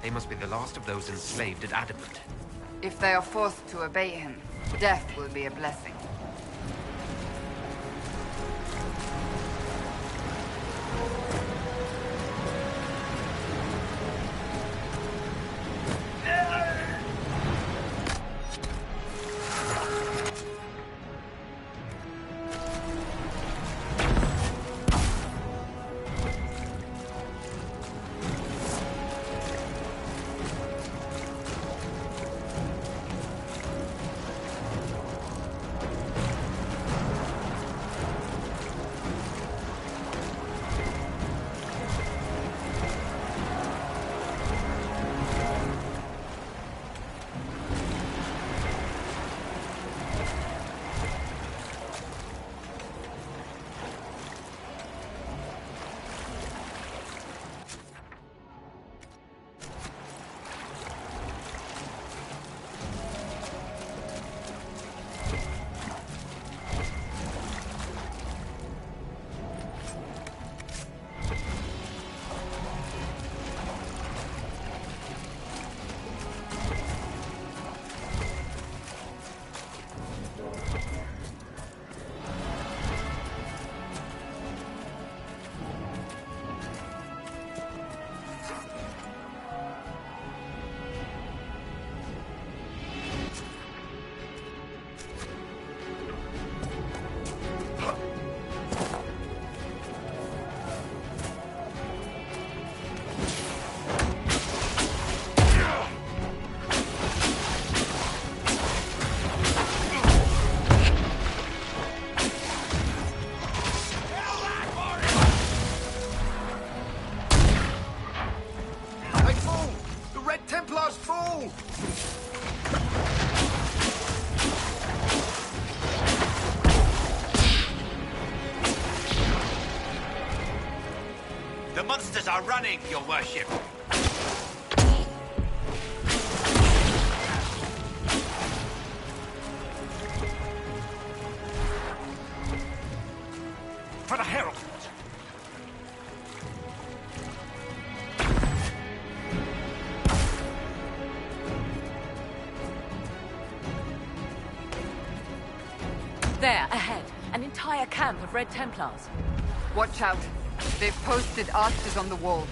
They must be the last of those enslaved at Adamant. If they are forced to obey him, death will be a blessing. The monsters are running, your worship. For the herald. There, ahead. An entire camp of Red Templars. Watch out. They've posted archers on the wall.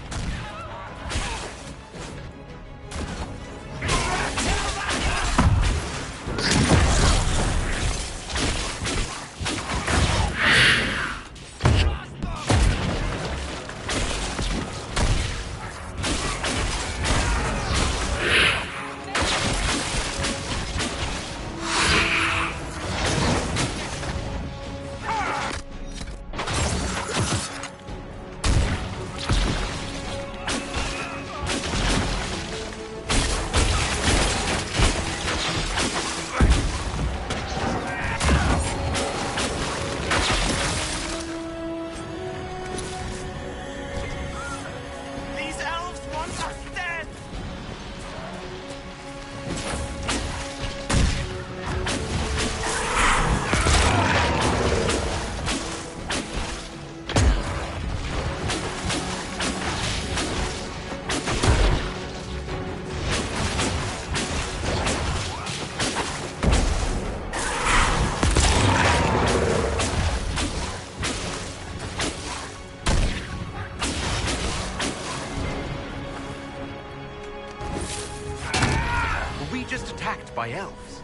By elves.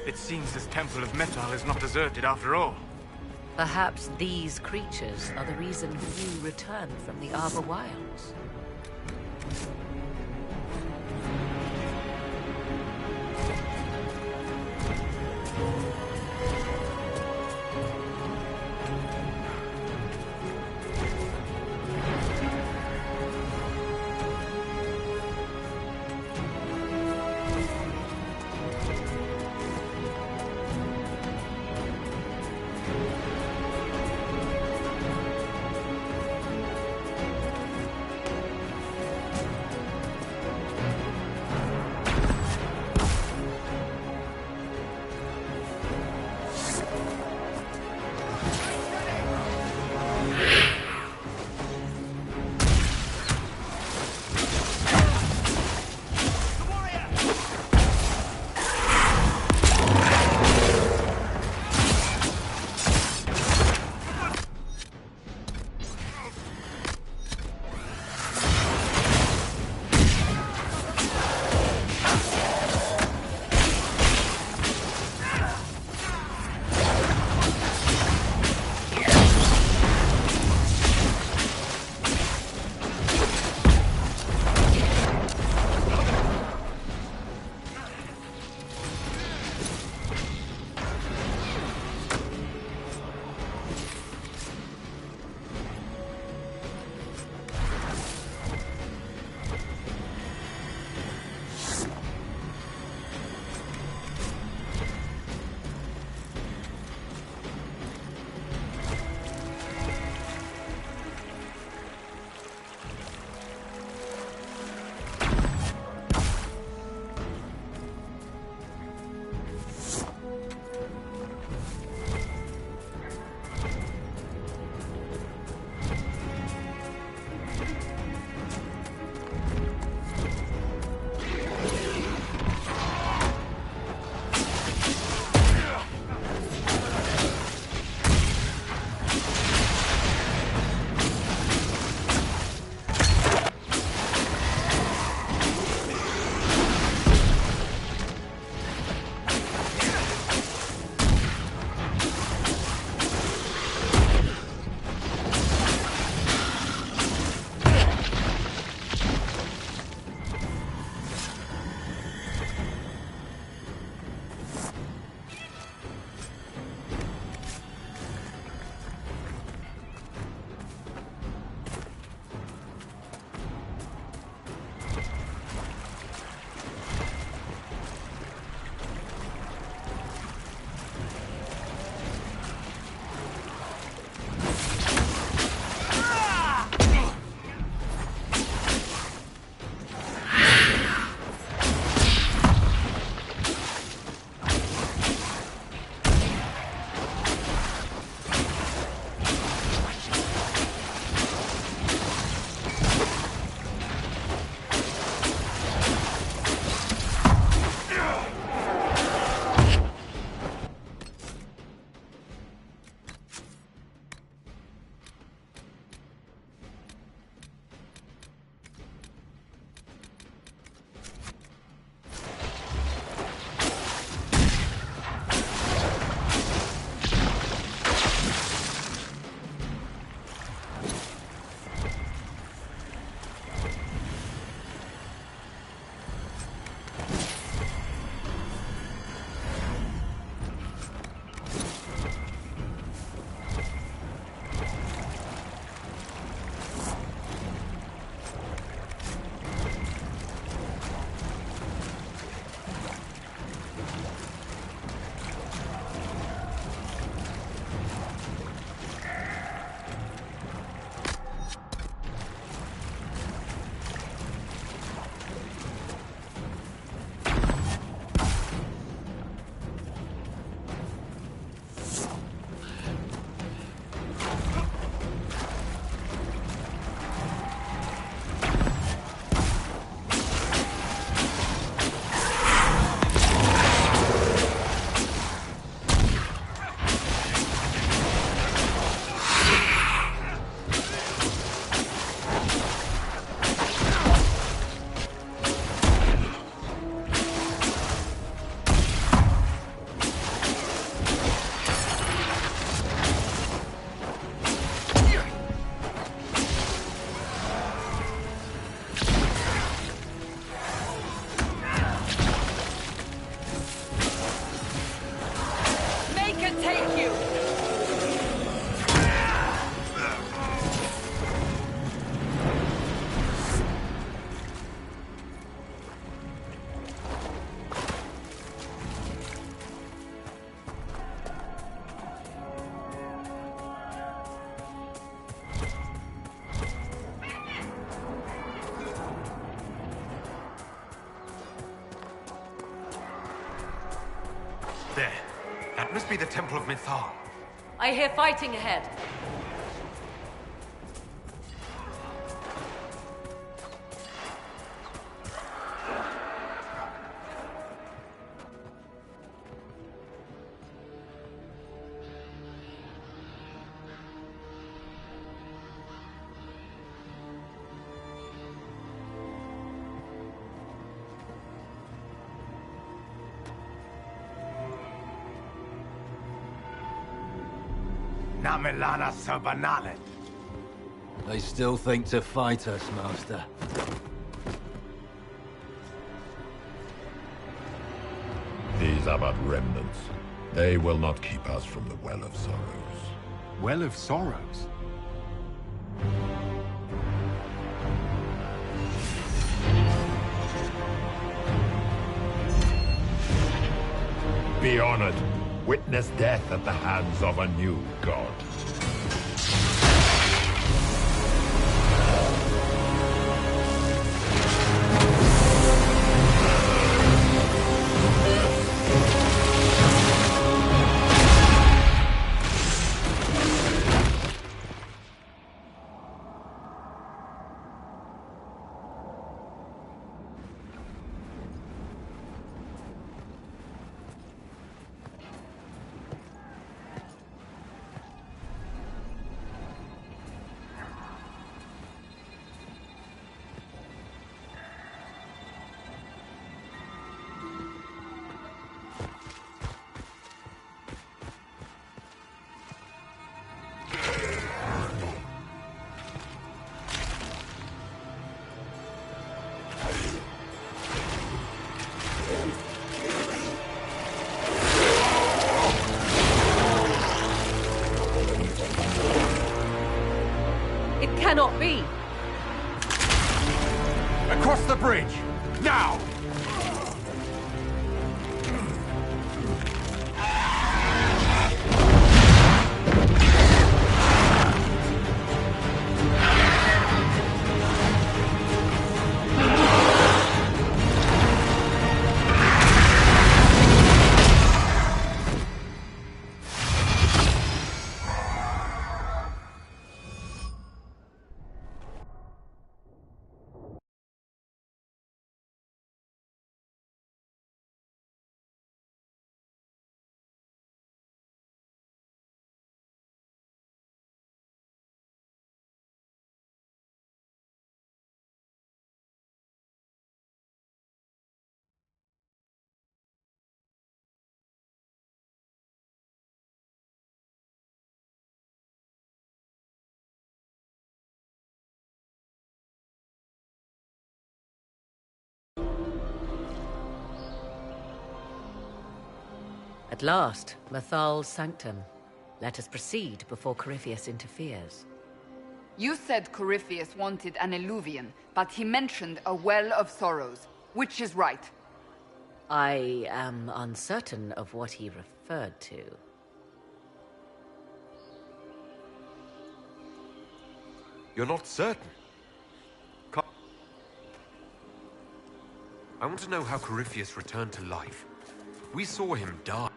It seems this temple of metal is not deserted after all. Perhaps these creatures are the reason you returned from the Arbor Wilds. Must be the Temple of Mythal. I hear fighting ahead. Namelana Sabanalet. They still think to fight us, Master. These are but remnants. They will not keep us from the Well of Sorrows. Well of Sorrows? Be honored. Witness death at the hands of a new god. Cannot be! Across the bridge! Now! At last, Mythal's sanctum. Let us proceed before Corypheus interferes. You said Corypheus wanted an eluvian, but he mentioned a Well of Sorrows. Which is right? I am uncertain of what he referred to. You're not certain? I want to know how Corypheus returned to life. We saw him die.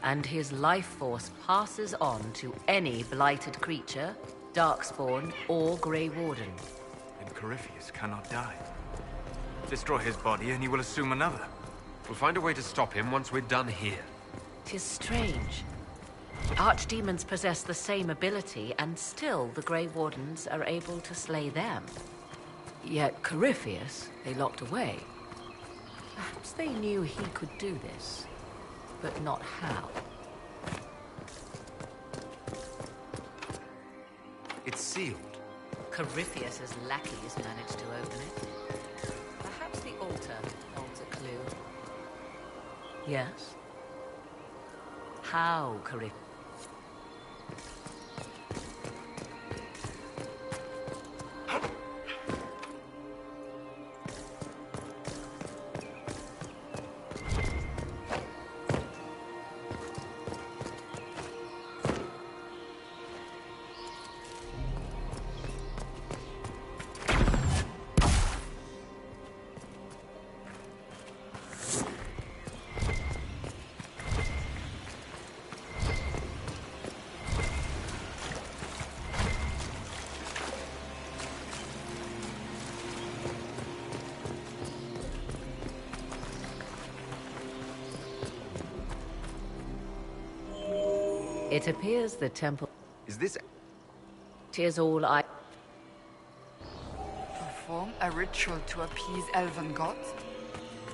And his life force passes on to any blighted creature, darkspawn, or Grey Warden. Then Corypheus cannot die. Destroy his body and he will assume another. We'll find a way to stop him once we're done here. 'Tis strange. Archdemons possess the same ability, and still the Grey Wardens are able to slay them. Yet Corypheus, they locked away. Perhaps they knew he could do this, but not how. It's sealed. Corypheus's lackeys managed to open it. Perhaps the altar holds a clue. Yes? How, Corypheus? It appears the temple Is this... is all I... Perform a ritual to appease elven gods?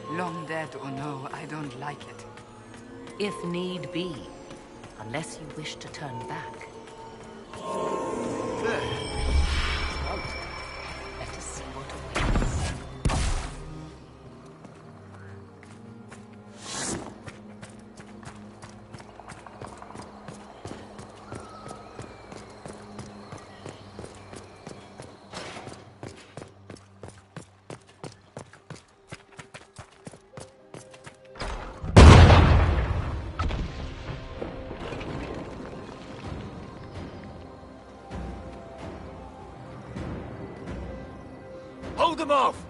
Long dead or no, I don't like it. If need be. Unless you wish to turn back. Well, let us see what awaits. Hold them off!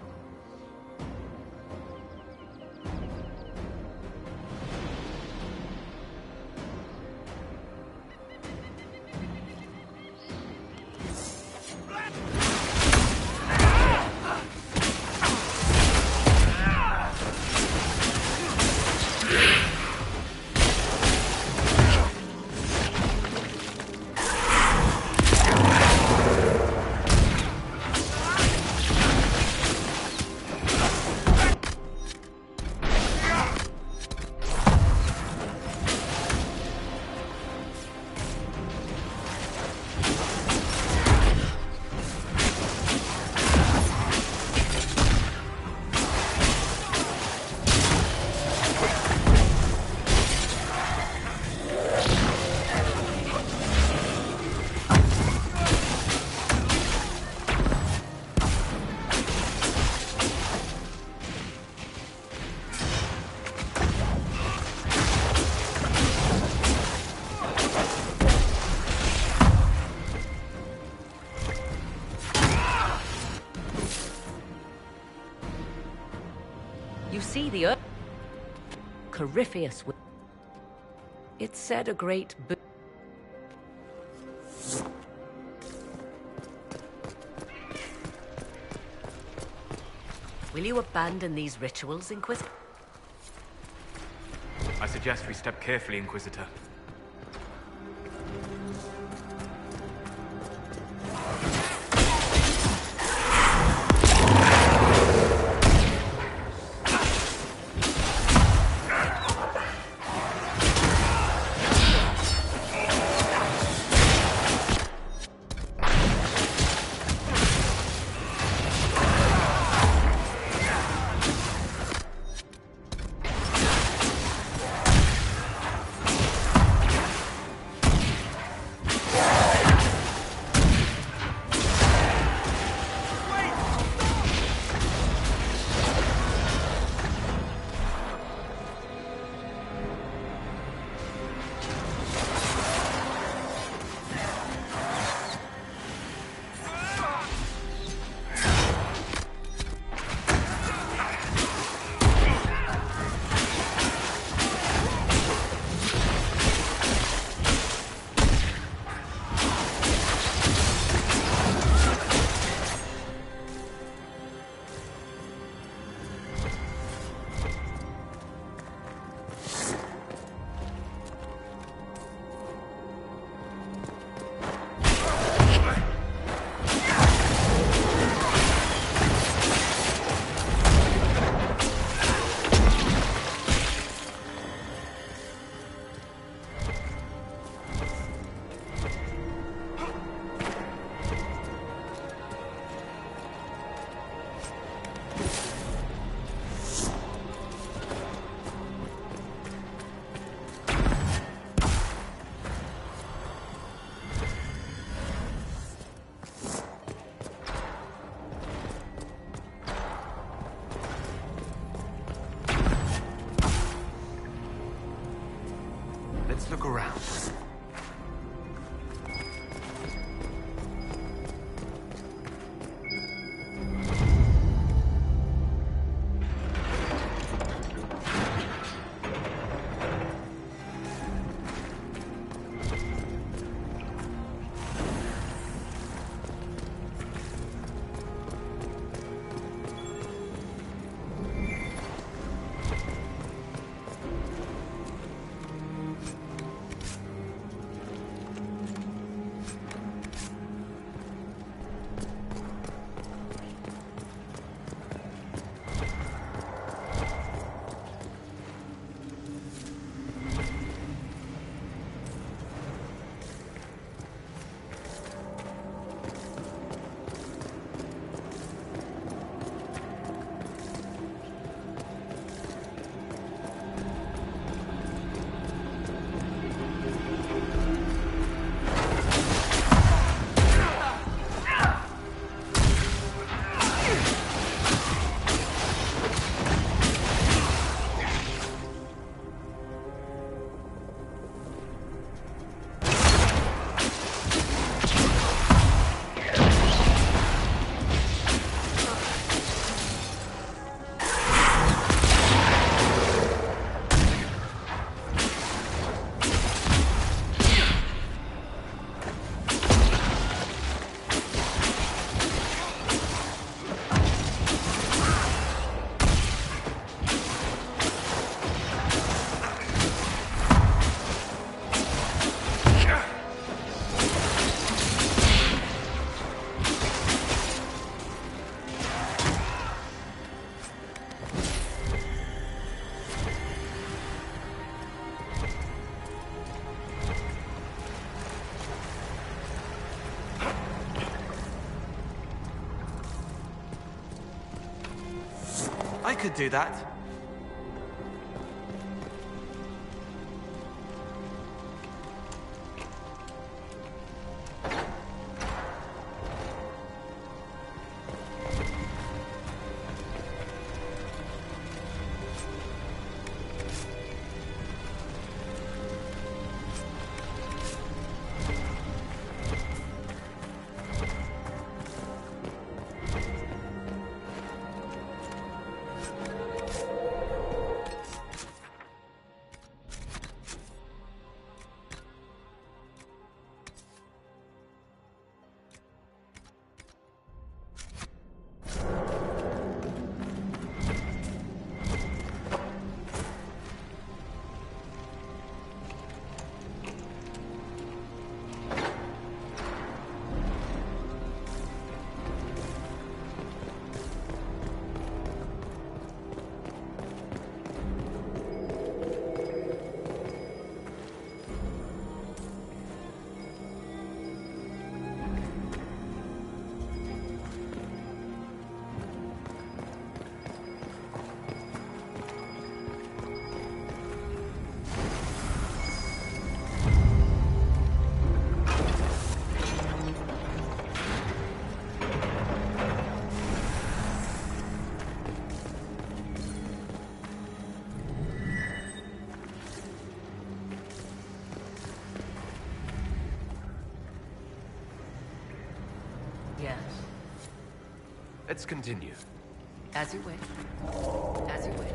You see the earth. Corypheus. It said a great Will you abandon these rituals, Inquisitor? I suggest we step carefully, Inquisitor. Let's look around. could do that. Yes. Let's continue. As you wish. As you wish.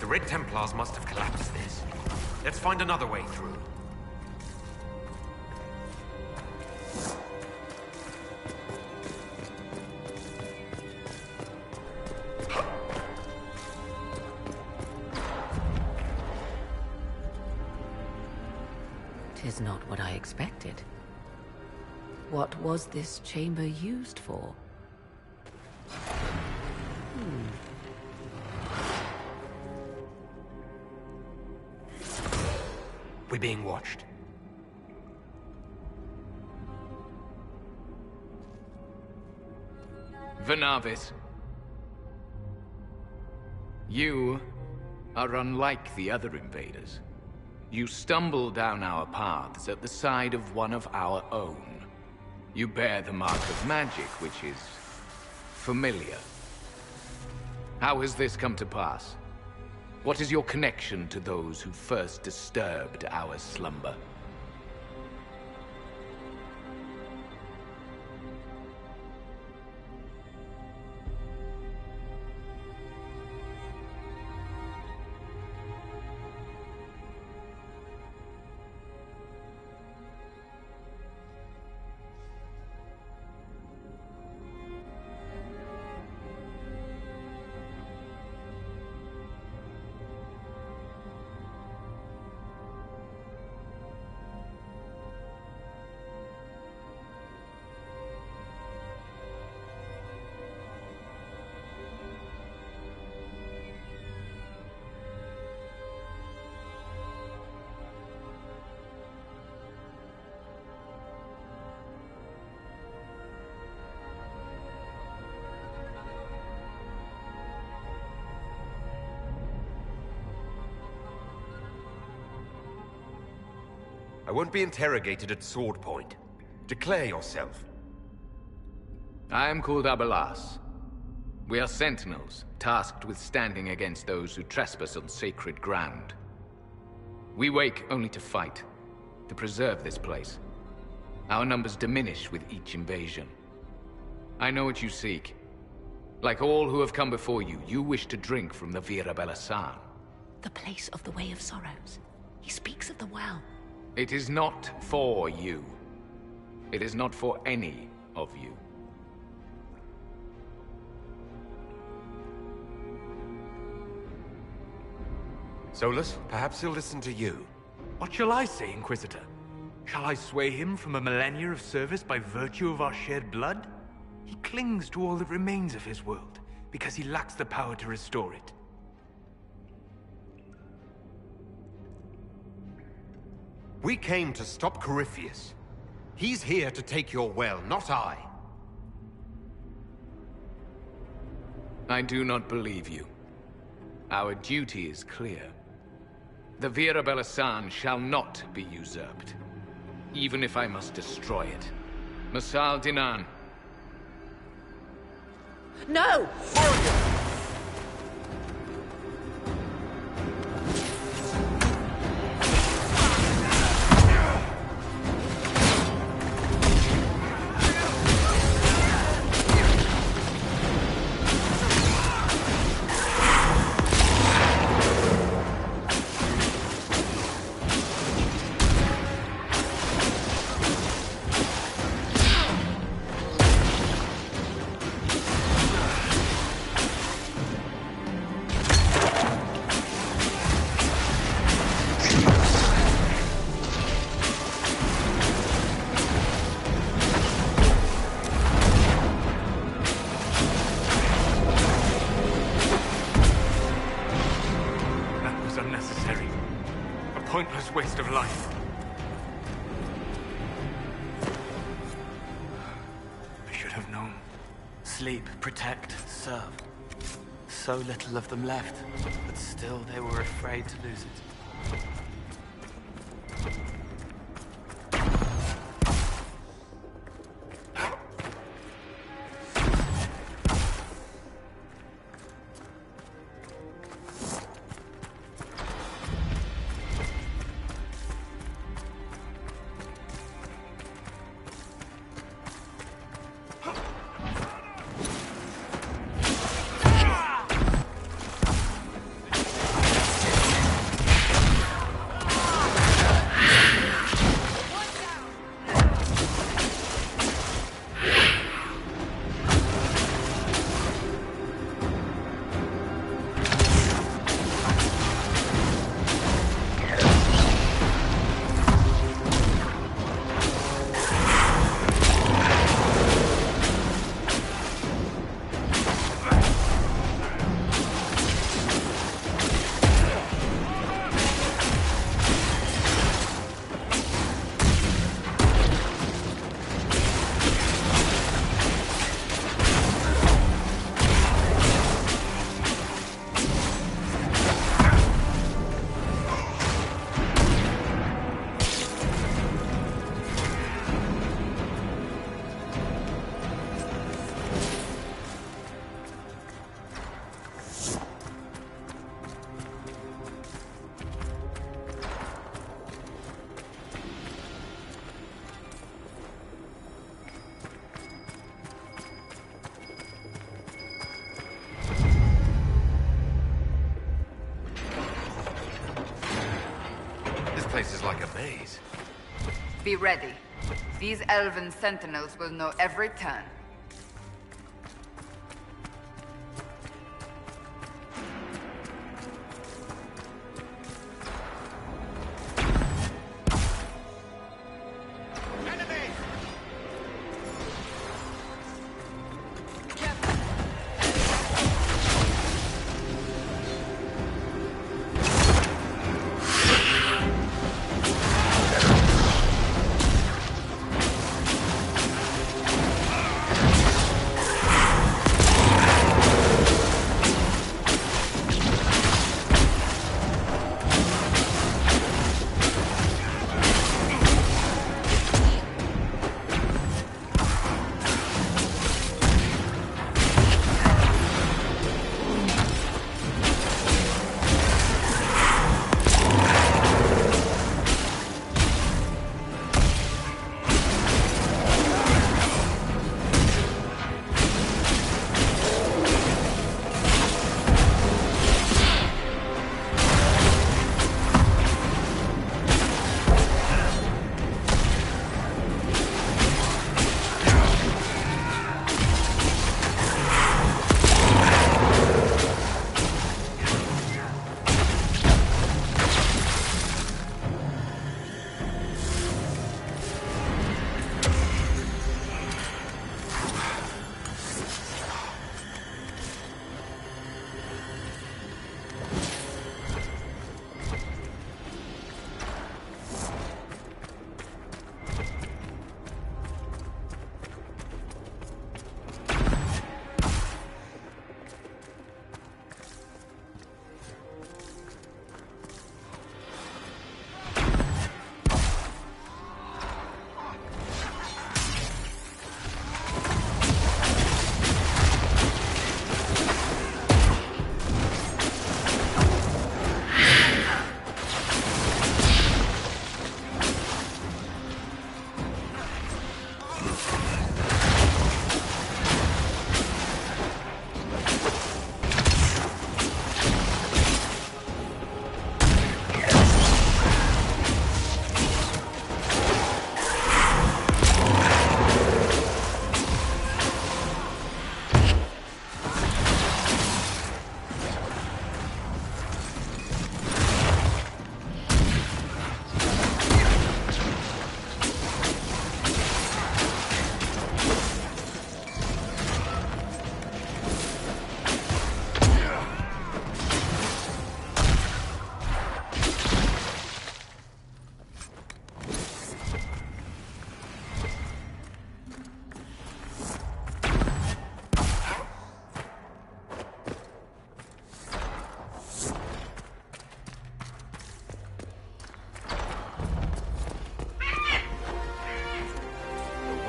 The Red Templars must have collapsed this. Let's find another way through. Tis not what I expected. What was this chamber used for? We're being watched. Venavis. You are unlike the other invaders. You stumble down our paths at the side of one of our own. You bear the mark of magic, which is familiar. How has this come to pass? What is your connection to those who first disturbed our slumber? I won't be interrogated at sword point. Declare yourself. I am called Abelas. We are sentinels, tasked with standing against those who trespass on sacred ground. We wake only to fight, to preserve this place. Our numbers diminish with each invasion. I know what you seek. Like all who have come before you, you wish to drink from the Vira Belasan. The place of the Way of Sorrows. He speaks of the well. It is not for you. It is not for any of you. Solus, perhaps he'll listen to you. What shall I say, Inquisitor? Shall I sway him from a millennia of service by virtue of our shared blood? He clings to all that remains of his world, because he lacks the power to restore it. We came to stop Corypheus. He's here to take your well, not I. I do not believe you. Our duty is clear. The Vira Belasan shall not be usurped, even if I must destroy it. Masal Dinan. No! Pointless waste of life. I should have known. Sleep, protect, serve. So little of them left, but still they were afraid to lose it. This is like a maze. Be ready. These elven sentinels will know every turn.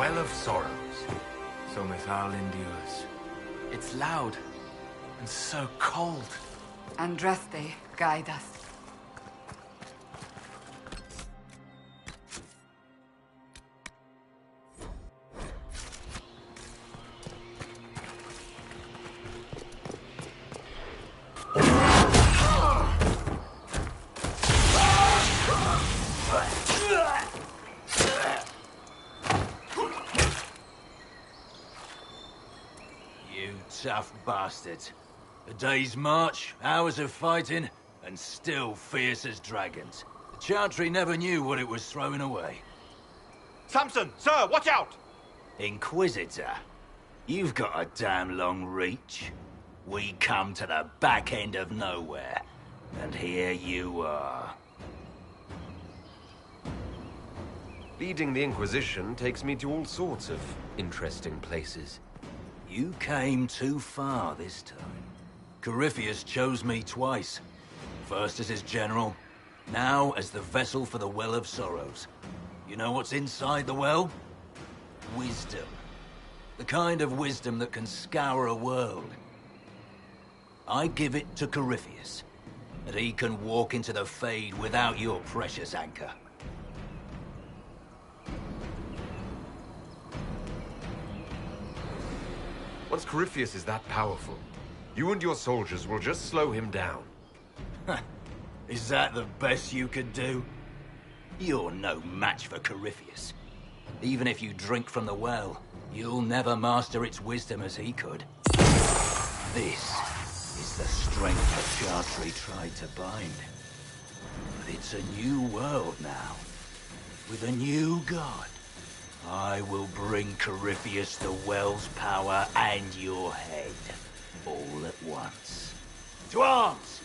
Well of Sorrows. So Mithal endures. It's loud and so cold. Andraste, guide us. You tough bastards. A day's march, hours of fighting, and still fierce as dragons. The Chantry never knew what it was throwing away. Samson, sir, watch out! Inquisitor, you've got a damn long reach. We come to the back end of nowhere, and here you are. Leading the Inquisition takes me to all sorts of interesting places. You came too far this time. Corypheus chose me twice. First as his general, now as the vessel for the Well of Sorrows. You know what's inside the well? Wisdom. The kind of wisdom that can scour a world. I give it to Corypheus, and he can walk into the Fade without your precious anchor. Once Corypheus is that powerful, you and your soldiers will just slow him down. Is that the best you could do? You're no match for Corypheus. Even if you drink from the well, you'll never master its wisdom as he could. This is the strength the Chantry tried to bind. But it's a new world now, with a new god. I will bring Corypheus the well's power and your head, all at once. To arms!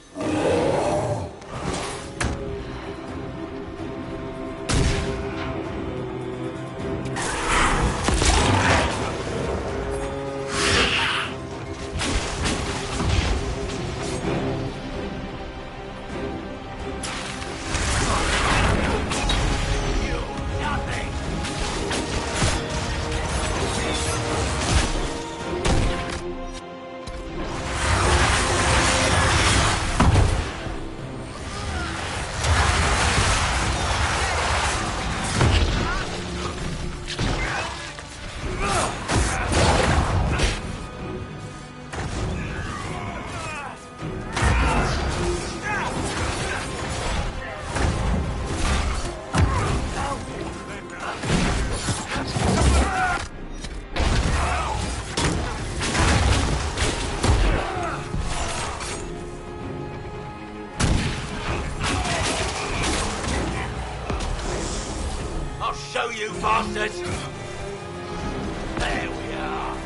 Show you bastards! There we are!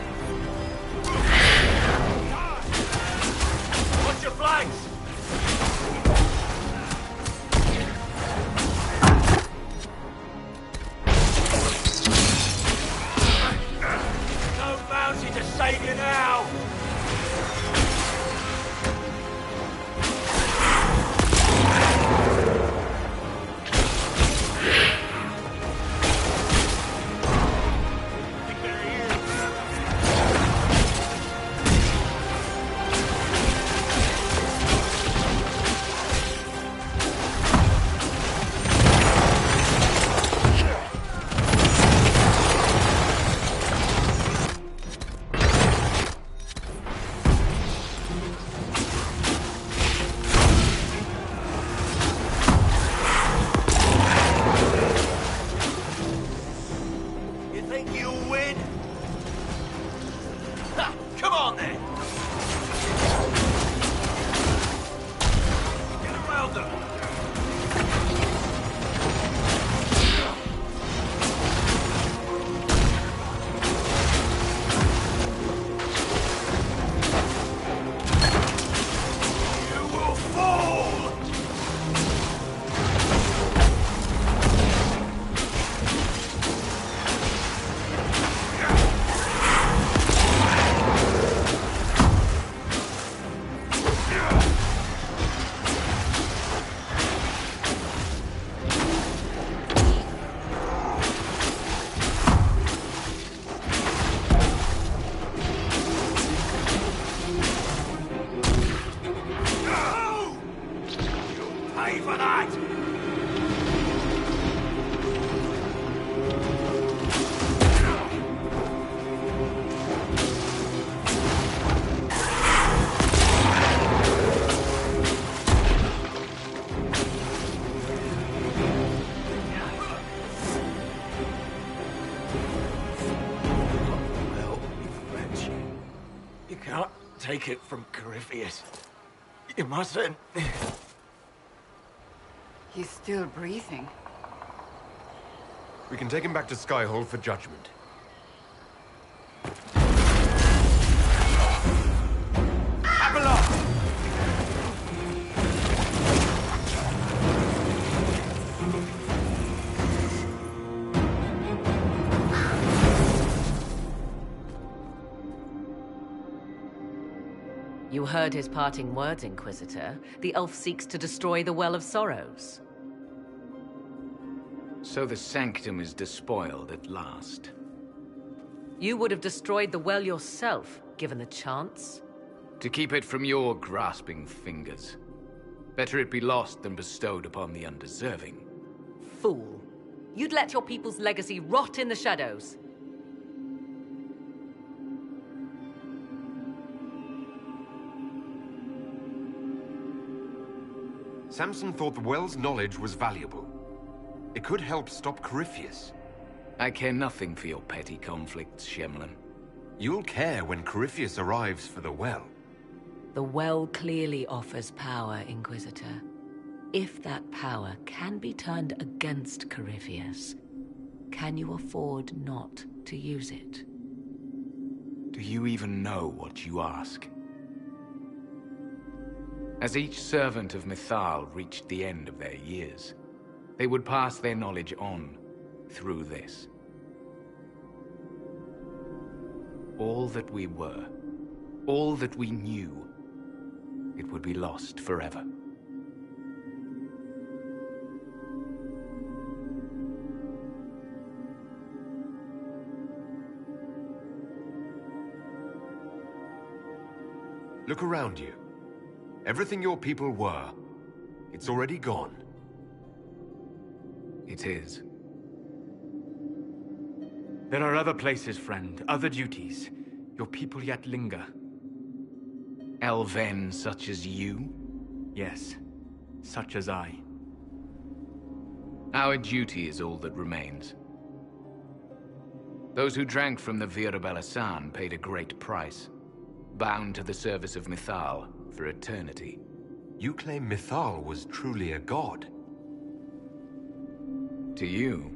Watch your flanks! No bounty to save you now! You can't take it from Corypheus. You mustn't. He's still breathing. We can take him back to Skyhold for judgment. You heard his parting words, Inquisitor. The elf seeks to destroy the Well of Sorrows. So the Sanctum is despoiled at last. You would have destroyed the well yourself, given the chance. To keep it from your grasping fingers. Better it be lost than bestowed upon the undeserving. Fool. You'd let your people's legacy rot in the shadows. Samson thought the well's knowledge was valuable. It could help stop Corypheus. I care nothing for your petty conflicts, Shemlin. You'll care when Corypheus arrives for the well. The well clearly offers power, Inquisitor. If that power can be turned against Corypheus, can you afford not to use it? Do you even know what you ask? As each servant of Mythal reached the end of their years, they would pass their knowledge on through this. All that we were, all that we knew, it would be lost forever. Look around you. Everything your people were, it's already gone. It is. There are other places, friend, other duties. Your people yet linger. Elven such as you? Yes, such as I. Our duty is all that remains. Those who drank from the Virabella paid a great price, bound to the service of Mythal for eternity. You claim Mythal was truly a god. To you,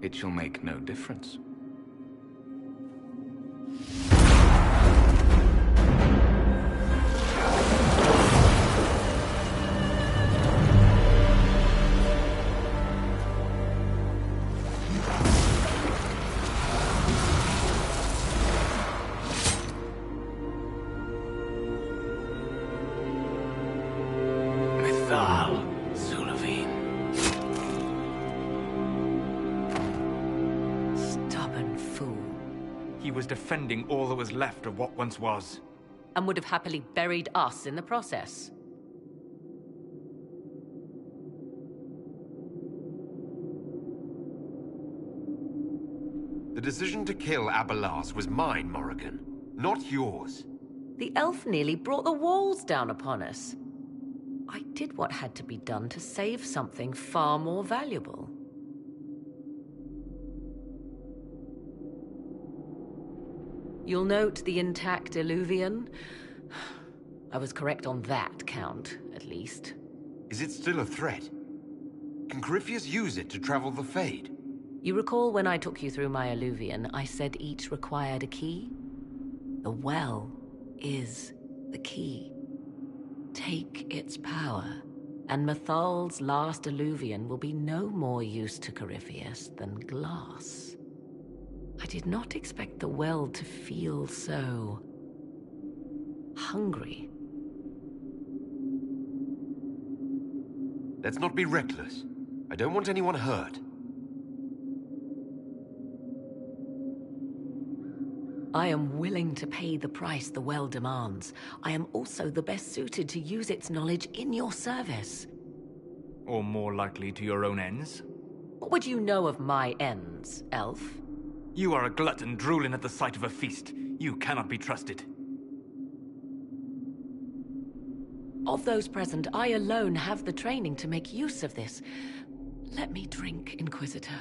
it shall make no difference. Defending all that was left of what once was. And would have happily buried us in the process. The decision to kill Abelas was mine, Morrigan, not yours. The elf nearly brought the walls down upon us. I did what had to be done to save something far more valuable. You'll note the intact Illuvian. I was correct on that count, at least. Is it still a threat? Can Corypheus use it to travel the Fade? You recall when I took you through my Illuvian, I said each required a key? The well is the key. Take its power, and Mythal's last Illuvian will be no more use to Corypheus than glass. I did not expect the well to feel so hungry. Let's not be reckless. I don't want anyone hurt. I am willing to pay the price the well demands. I am also the best suited to use its knowledge in your service. Or more likely to your own ends? What would you know of my ends, elf? You are a glutton drooling at the sight of a feast. You cannot be trusted. Of those present, I alone have the training to make use of this. Let me drink, Inquisitor.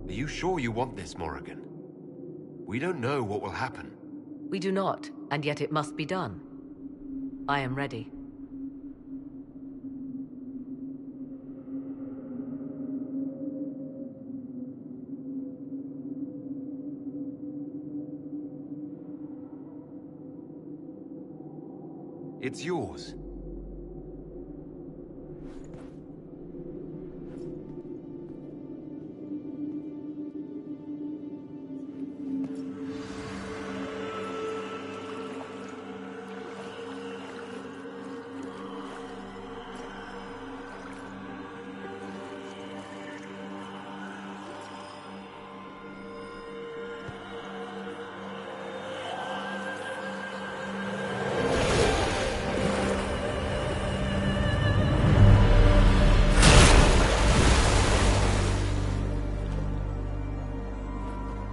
Are you sure you want this, Morrigan? We don't know what will happen. We do not, and yet it must be done. I am ready. It's yours.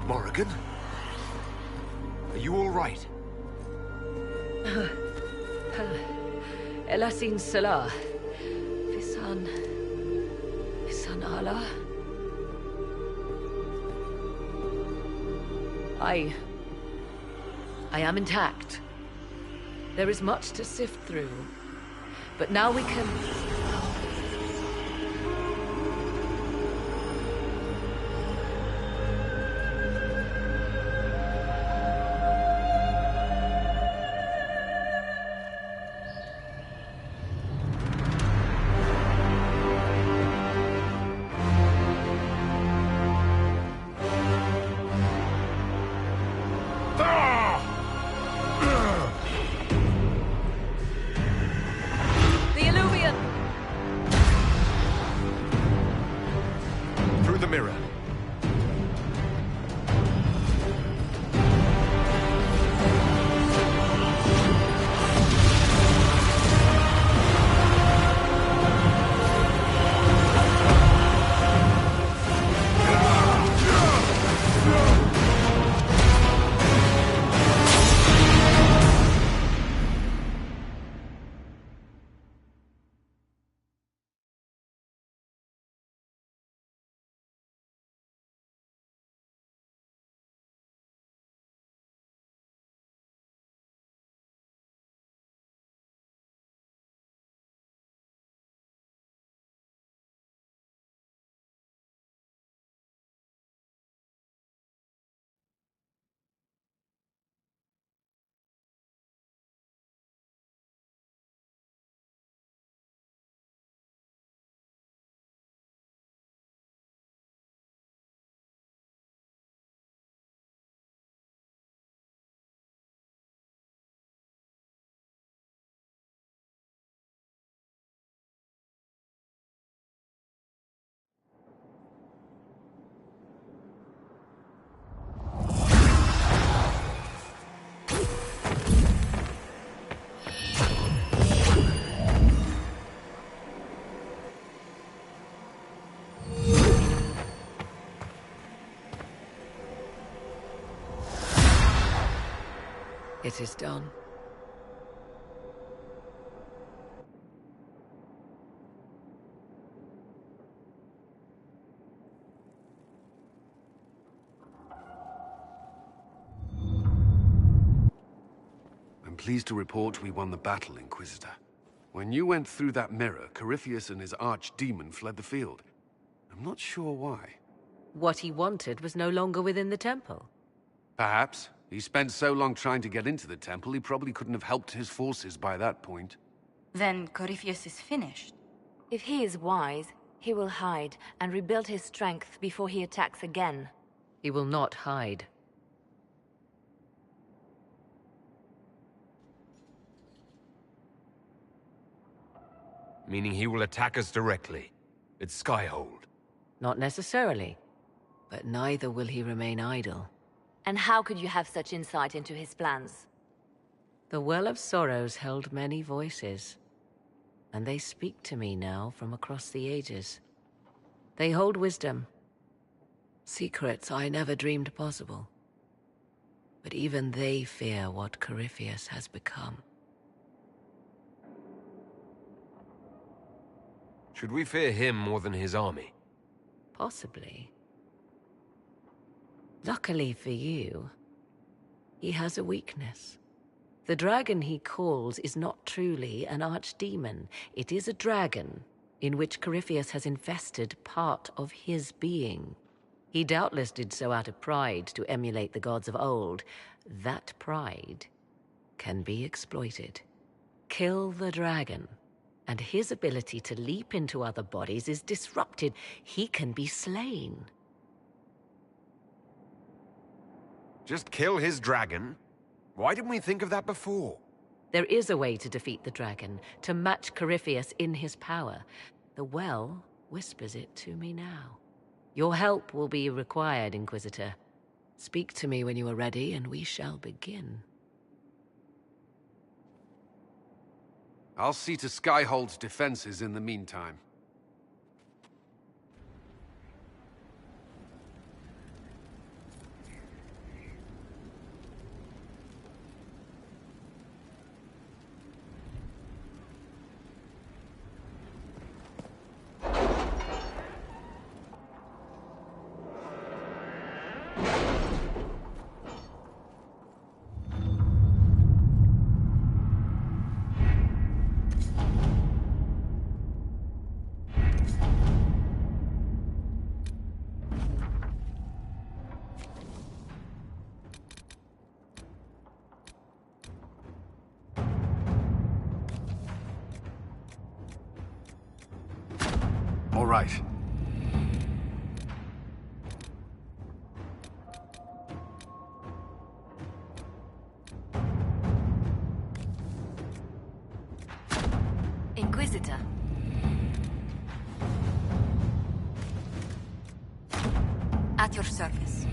Morrigan? Are you all right? Elasin Salah. Visan Allah. I am intact. There is much to sift through, but now we can... Mirror. It is done. I'm pleased to report we won the battle, Inquisitor. When you went through that mirror, Corypheus and his archdemon fled the field. I'm not sure why. What he wanted was no longer within the temple. Perhaps. He spent so long trying to get into the temple, he probably couldn't have helped his forces by that point. Then Corypheus is finished. If he is wise, he will hide and rebuild his strength before he attacks again. He will not hide. Meaning he will attack us directly. At Skyhold. Not necessarily. But neither will he remain idle. And how could you have such insight into his plans? The Well of Sorrows held many voices. And they speak to me now from across the ages. They hold wisdom. Secrets I never dreamed possible. But even they fear what Corypheus has become. Should we fear him more than his army? Possibly. Luckily for you, he has a weakness. The dragon he calls is not truly an archdemon. It is a dragon in which Corypheus has invested part of his being. He doubtless did so out of pride to emulate the gods of old. That pride can be exploited. Kill the dragon, and his ability to leap into other bodies is disrupted. He can be slain. Just kill his dragon? Why didn't we think of that before? There is a way to defeat the dragon, to match Corypheus in his power. The well whispers it to me now. Your help will be required, Inquisitor. Speak to me when you are ready, and we shall begin. I'll see to Skyhold's defenses in the meantime. All right. Inquisitor. At your service.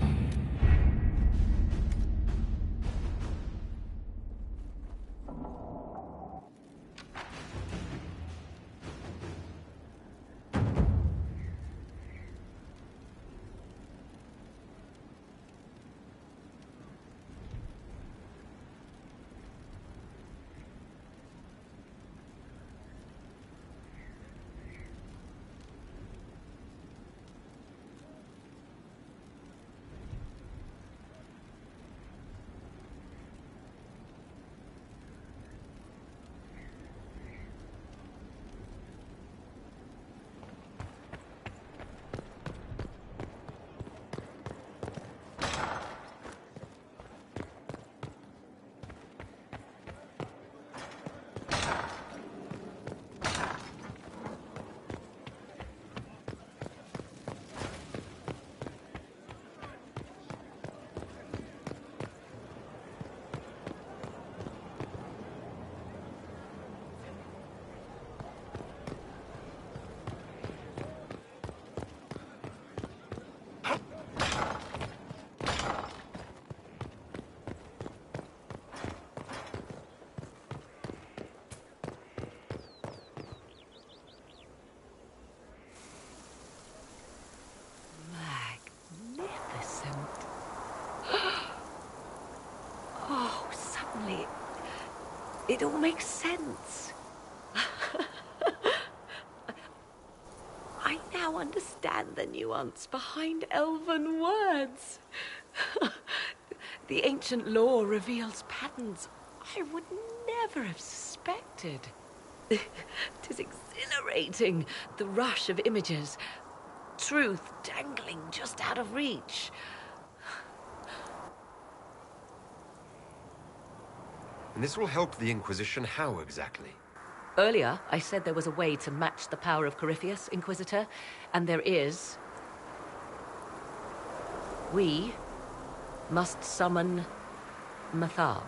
It all makes sense. I now understand the nuance behind elven words. The ancient lore reveals patterns I would never have suspected. It is exhilarating, the rush of images, truth dangling just out of reach. And this will help the Inquisition how exactly? Earlier, I said there was a way to match the power of Corypheus, Inquisitor, and there is. We must summon Mathal.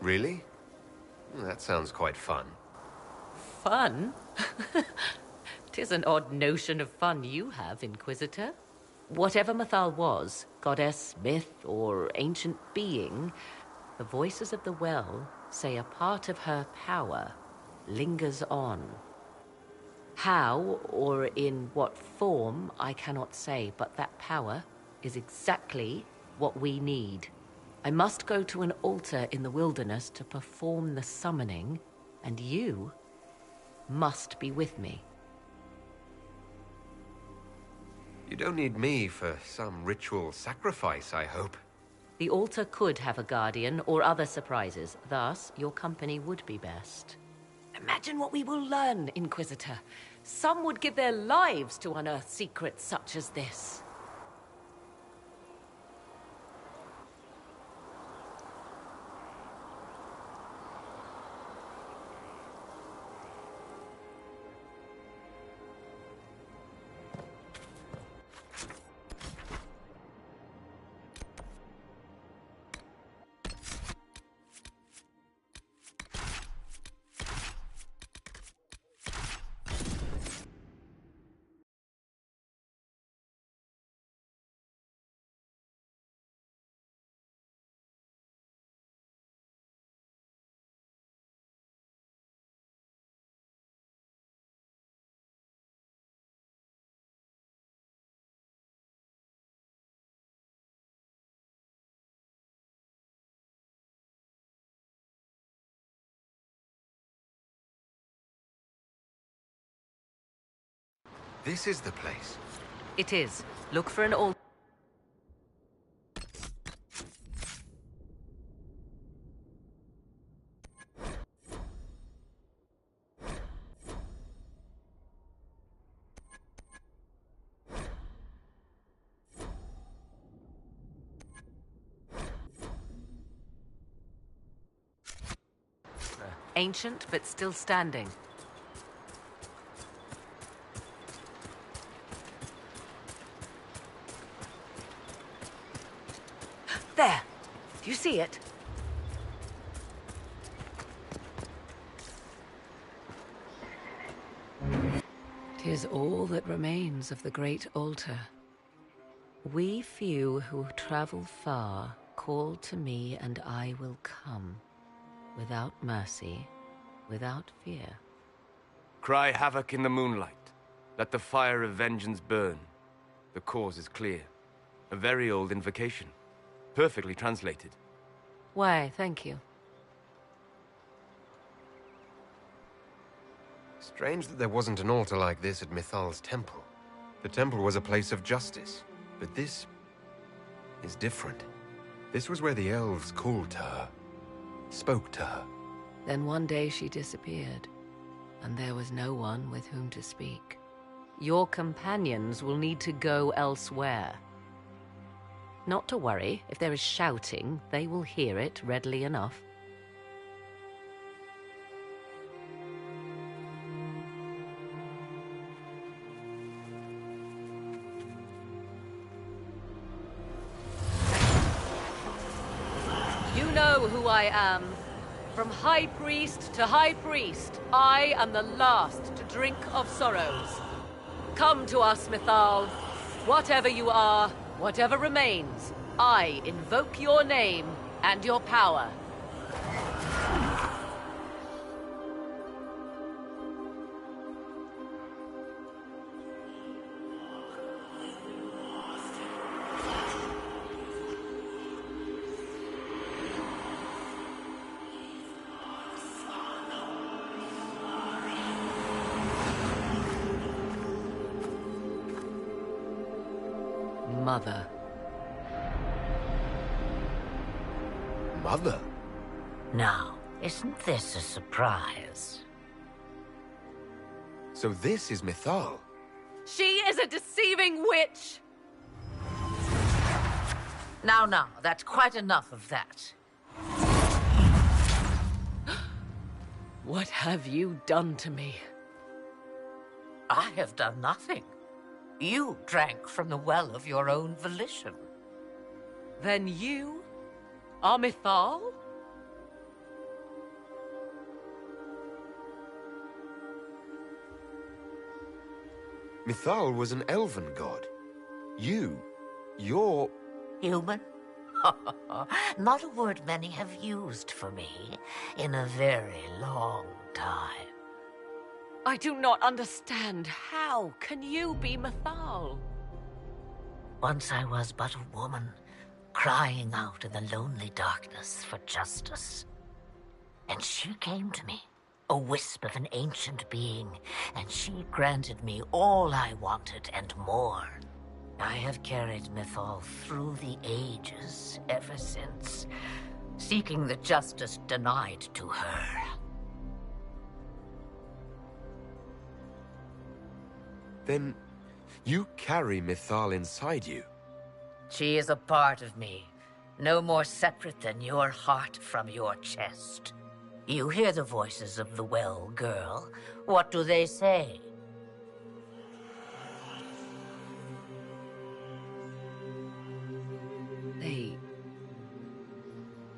Really? That sounds quite fun. Fun? 'Tis an odd notion of fun you have, Inquisitor. Whatever Mathal was, goddess, myth, or ancient being, the voices of the well say a part of her power lingers on. How, or in what form, I cannot say, but that power is exactly what we need. I must go to an altar in the wilderness to perform the summoning, and you must be with me. You don't need me for some ritual sacrifice, I hope. The altar could have a guardian or other surprises. Thus, your company would be best. Imagine what we will learn, Inquisitor. Some would give their lives to unearth secrets such as this. This is the place. It is. Look for an altar. Ancient, but still standing. There! Do you see it? 'Tis all that remains of the great altar. We few who travel far call to me, and I will come. Without mercy, without fear. Cry havoc in the moonlight. Let the fire of vengeance burn. The cause is clear. A very old invocation. Perfectly translated. Why, thank you. Strange that there wasn't an altar like this at Mythal's temple. The temple was a place of justice, but this is different. This was where the elves called to her, spoke to her. Then one day she disappeared, and there was no one with whom to speak. Your companions will need to go elsewhere. Not to worry, if there is shouting, they will hear it readily enough. You know who I am. From High Priest to High Priest, I am the last to drink of sorrows. Come to us, Mythal. Whatever you are, whatever remains, I invoke your name and your power. Mother. Mother? Now, isn't this a surprise? So this is Mythal. She is a deceiving witch! Now, that's quite enough of that. What have you done to me? I have done nothing. You drank from the well of your own volition. Then you are Mythal? Mythal was an elven god. You're... Human? Not a word many have used for me in a very long time. I do not understand. How can you be Mythal? Once I was but a woman, crying out in the lonely darkness for justice. And she came to me, a wisp of an ancient being, and she granted me all I wanted and more. I have carried Mythal through the ages ever since, seeking the justice denied to her. Then, you carry Mythal inside you? She is a part of me, no more separate than your heart from your chest. You hear the voices of the well, girl. What do they say? They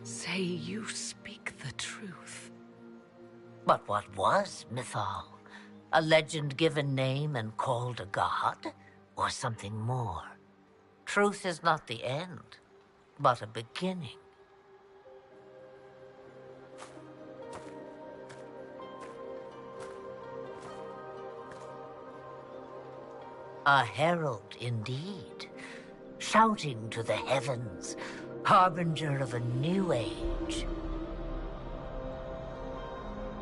say you speak the truth. But what was Mythal? A legend given name and called a god? Or something more? Truth is not the end, but a beginning. A herald indeed, shouting to the heavens, harbinger of a new age.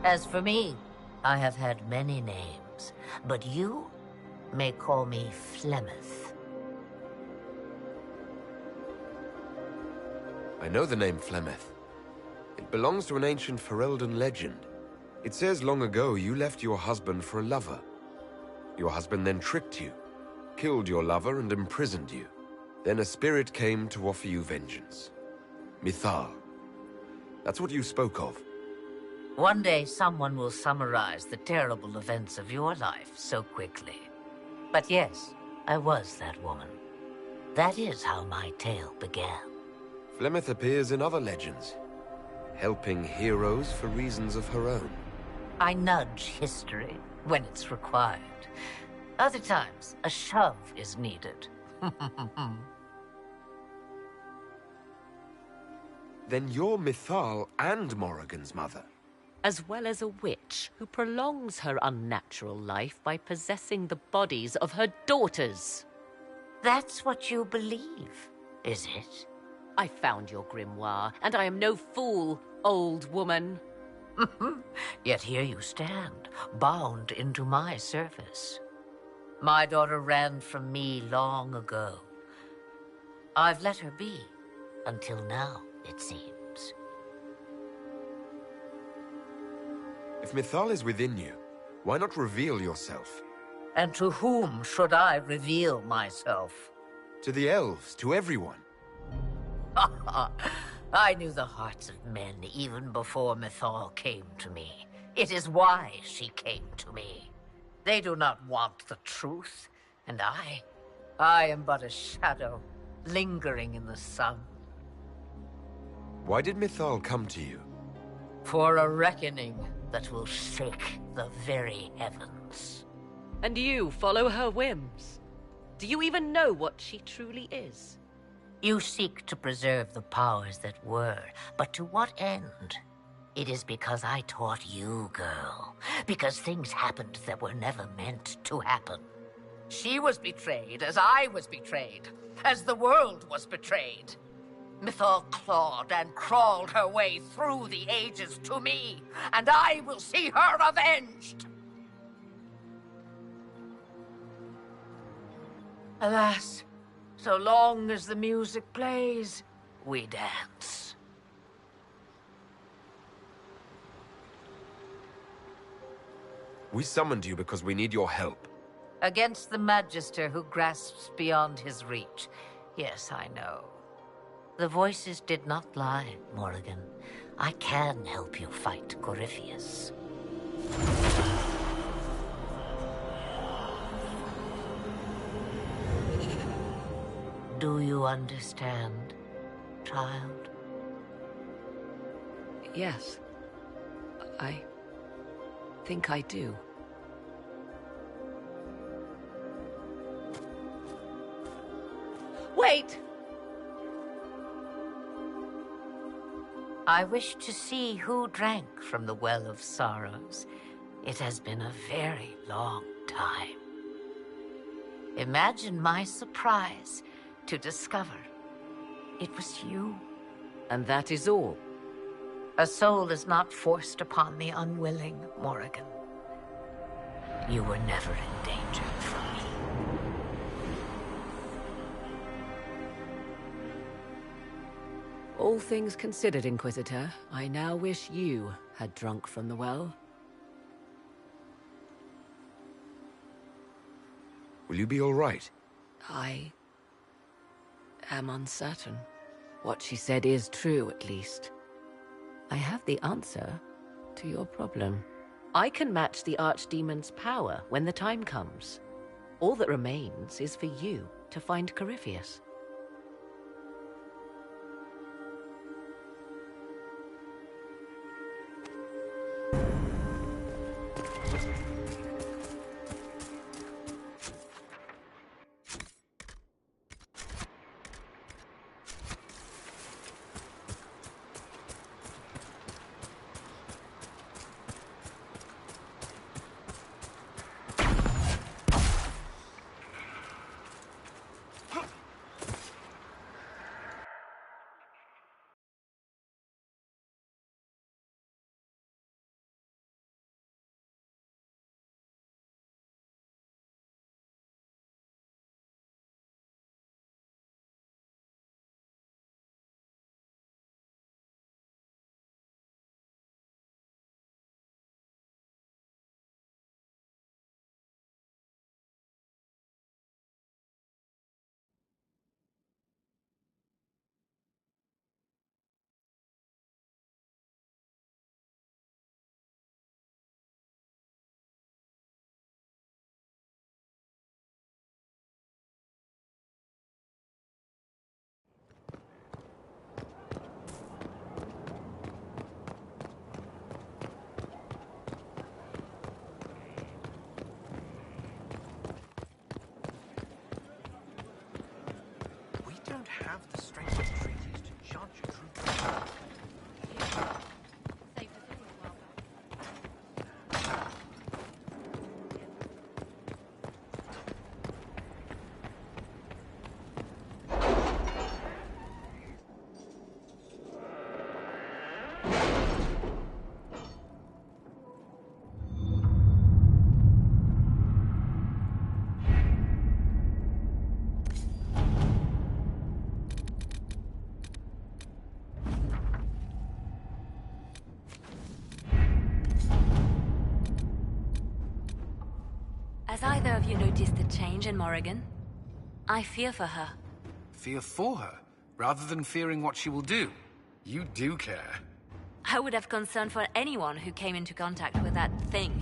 As for me, I have had many names, but you may call me Flemeth. I know the name Flemeth. It belongs to an ancient Ferelden legend. It says long ago you left your husband for a lover. Your husband then tricked you, killed your lover and imprisoned you. Then a spirit came to offer you vengeance. Mythal. That's what you spoke of. One day someone will summarize the terrible events of your life so quickly. But yes, I was that woman. That is how my tale began. Flemeth appears in other legends, helping heroes for reasons of her own. I nudge history when it's required. Other times, a shove is needed. Then you're Mythal and Morrigan's mother. As well as a witch who prolongs her unnatural life by possessing the bodies of her daughters. That's what you believe, is it? I found your grimoire, and I am no fool, old woman. Yet here you stand, bound into my service. My daughter ran from me long ago. I've let her be, until now, it seems. If Mythal is within you, why not reveal yourself? And to whom should I reveal myself? To the elves, to everyone. I knew the hearts of men even before Mythal came to me. It is why she came to me. They do not want the truth, and I am but a shadow, lingering in the sun. Why did Mythal come to you? For a reckoning that will shake the very heavens. And you follow her whims. Do you even know what she truly is? You seek to preserve the powers that were, but to what end? It is because I taught you, girl. Because things happened that were never meant to happen. She was betrayed as I was betrayed, as the world was betrayed. Mythal clawed and crawled her way through the ages to me, and I will see her avenged! Alas, so long as the music plays, we dance. We summoned you because we need your help. Against the Magister who grasps beyond his reach. Yes, I know. The voices did not lie, Morrigan. I can help you fight Corypheus. Do you understand, child? Yes. I think I do. Wait! I wish to see who drank from the Well of Sorrows. It has been a very long time. Imagine my surprise to discover it was you. And that is all? A soul is not forced upon the unwilling, Morrigan. You were never in danger from me. All things considered, Inquisitor, I now wish you had drunk from the well. Will you be all right? I am uncertain. What she said is true, at least. I have the answer to your problem. I can match the Archdemon's power when the time comes. All that remains is for you to find Corypheus. Have the strength of treaties to judge a true. Has either of you noticed the change in Morrigan? I fear for her. Fear for her, rather than fearing what she will do. You do care. I would have concern for anyone who came into contact with that thing.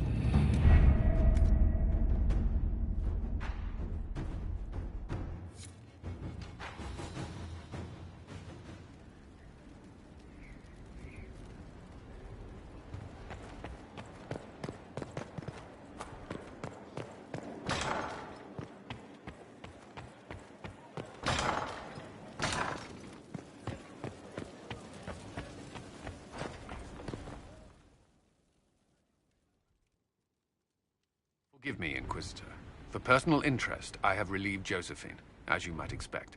Forgive me, Inquisitor. For personal interest, I have relieved Josephine, as you might expect.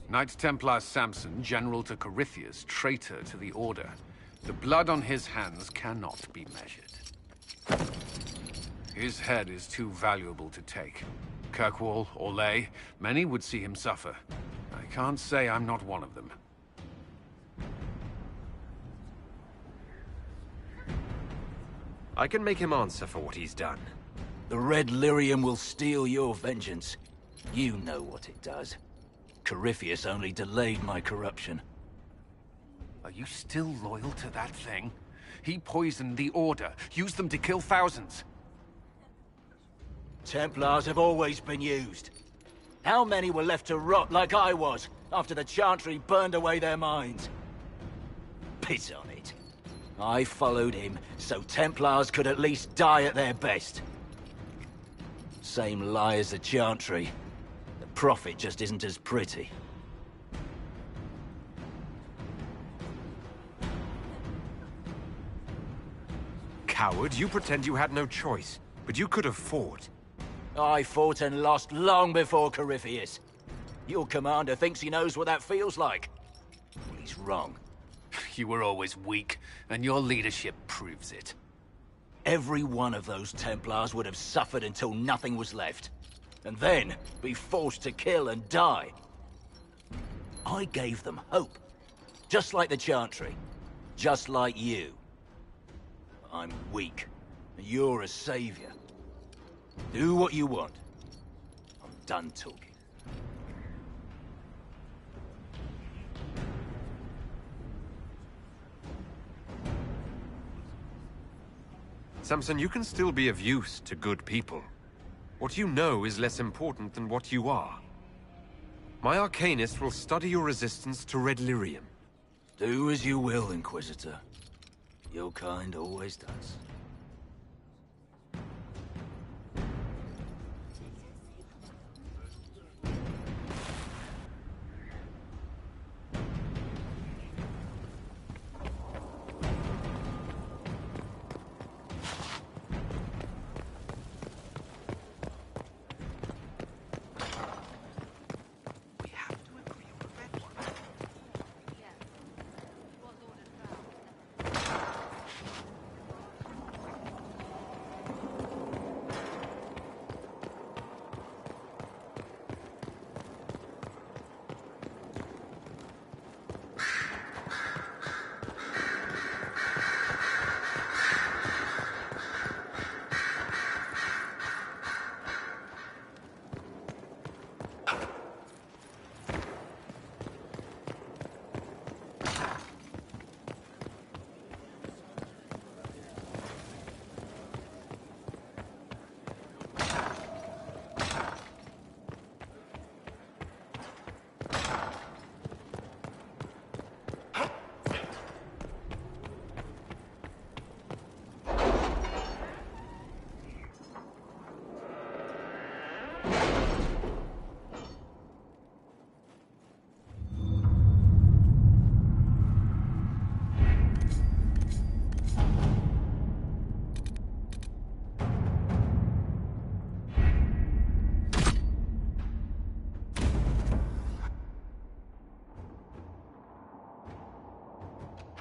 Knight Templar Samson, General to Corypheus, traitor to the Order. The blood on his hands cannot be measured. His head is too valuable to take. Kirkwall, Orlais, many would see him suffer. I can't say I'm not one of them. I can make him answer for what he's done. The Red Lyrium will steal your vengeance. You know what it does. Corypheus only delayed my corruption. Are you still loyal to that thing? He poisoned the Order, used them to kill thousands. Templars have always been used. How many were left to rot like I was, after the Chantry burned away their minds? Piss on it. I followed him, so Templars could at least die at their best. Same lie as the Chantry. The Prophet just isn't as pretty. Coward, you pretend you had no choice, but you could have fought. I fought and lost long before Corypheus. Your commander thinks he knows what that feels like. Well, he's this wrong. You were always weak, and your leadership proves it. Every one of those Templars would have suffered until nothing was left. And then be forced to kill and die. I gave them hope. Just like the Chantry. Just like you. I'm weak. And you're a savior. Do what you want. I'm done talking. Samson, you can still be of use to good people. What you know is less important than what you are. My Arcanist will study your resistance to Red Lyrium. Do as you will, Inquisitor. Your kind always does.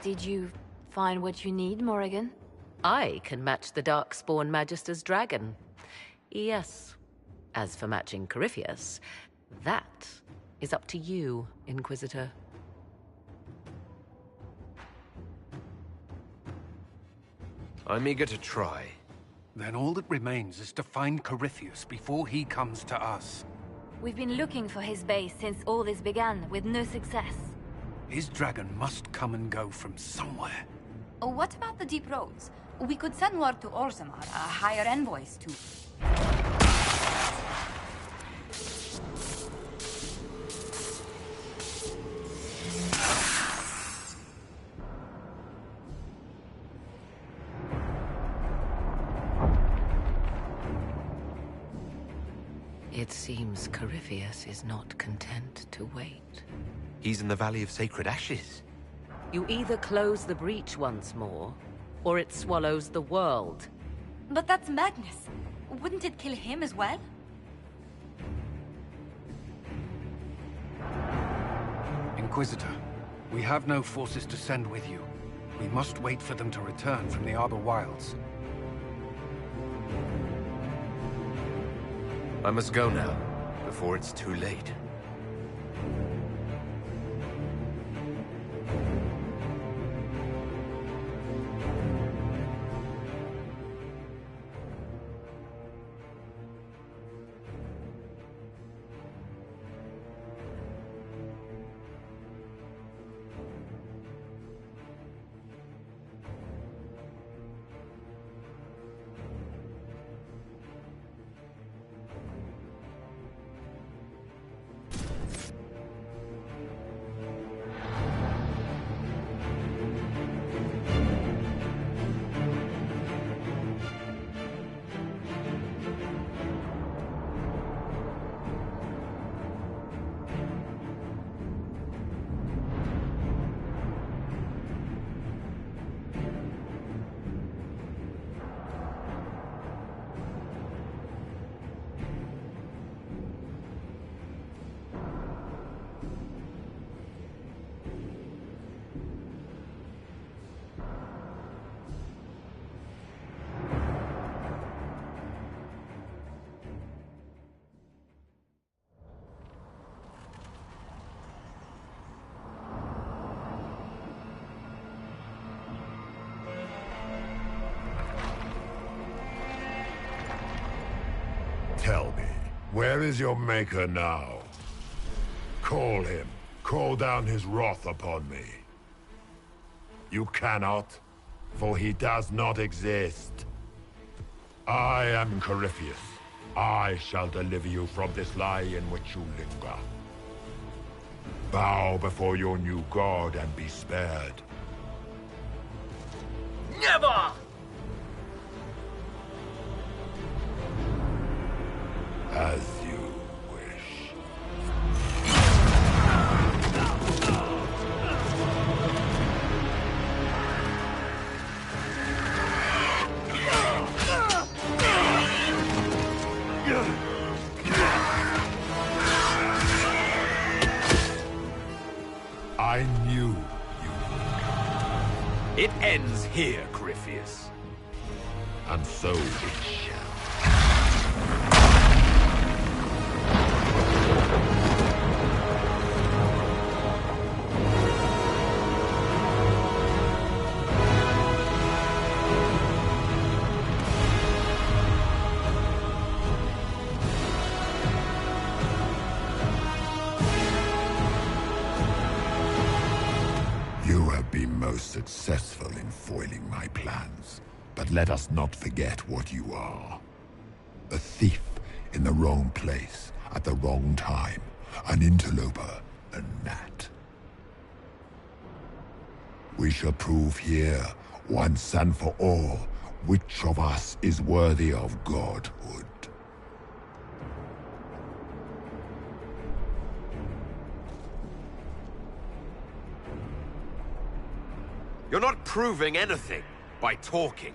Did you find what you need, Morrigan? I can match the Darkspawn Magister's dragon. Yes. As for matching Corypheus, that is up to you, Inquisitor. I'm eager to try. Then all that remains is to find Corypheus before he comes to us. We've been looking for his base since all this began, with no success. His dragon must come and go from somewhere. Oh, what about the deep roads? We could send word to Orzammar, hire envoys to... It seems Corypheus is not content to wait. He's in the Valley of Sacred Ashes. You either close the breach once more, or it swallows the world. But that's madness. Wouldn't it kill him as well? Inquisitor, we have no forces to send with you. We must wait for them to return from the Arbor Wilds. I must go now, before it's too late. Tell me, where is your maker now? Call him. Call down his wrath upon me. You cannot, for he does not exist. I am Corypheus. I shall deliver you from this lie in which you linger. Bow before your new god and be spared. Never! As you wish. I knew you. It ends here, Corypheus. And so it shall. You have been most successful in foiling my plans, but let us not forget what you are. A thief in the wrong place at the wrong time, an interloper, a gnat. We shall prove here, once and for all, which of us is worthy of godhood. You're not proving anything by talking.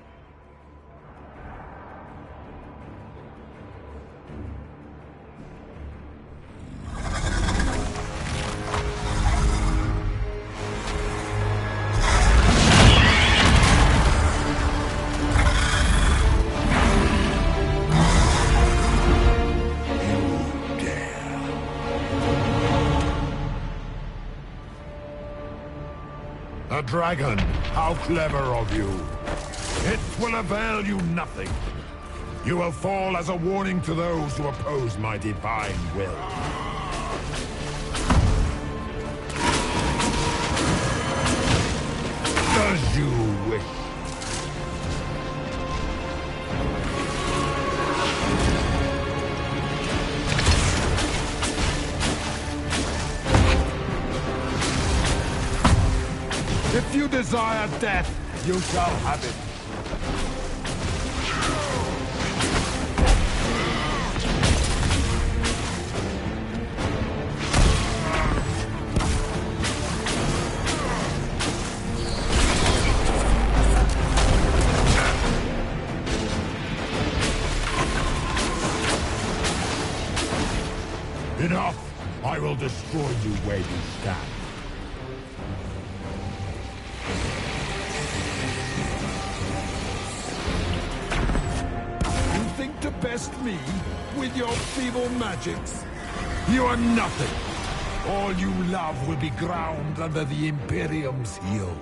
A dragon! How clever of you! It will avail you nothing. You will fall as a warning to those who oppose my divine will. As you wish. If you desire death, you shall have it. Enough! I will destroy you where you stand. To best me with your feeble magics. You are nothing. All you love will be ground under the Imperium's heel.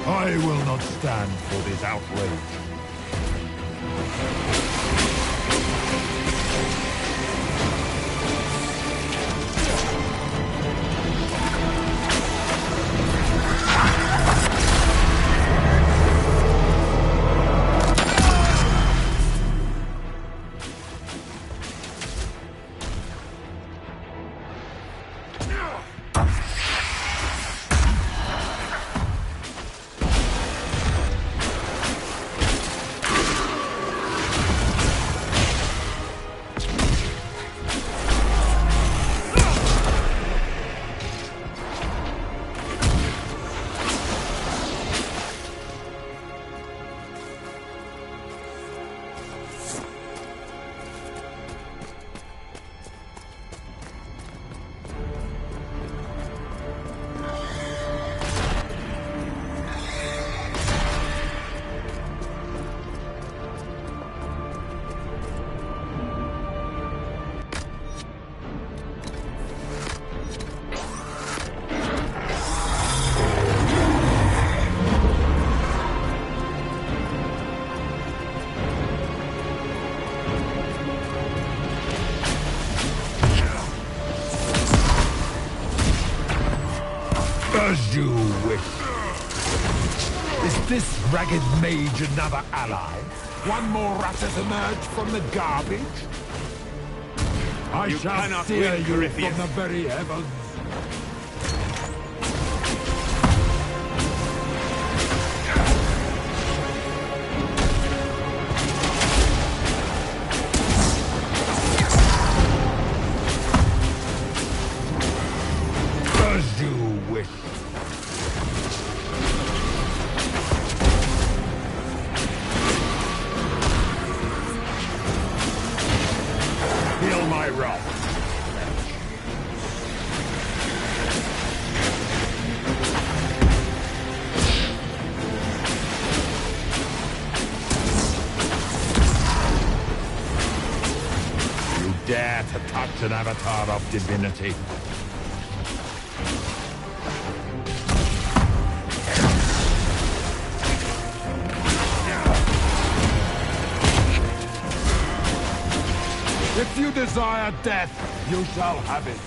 I will not stand for this outrage. As you wish. Is this ragged mage another ally? One more rat has emerged from the garbage? I You shall cannot steer win, you Corypheus. from the very heavens. As you wish. Feel my wrath. You dare to touch an avatar of divinity? If you desire death, you shall have it.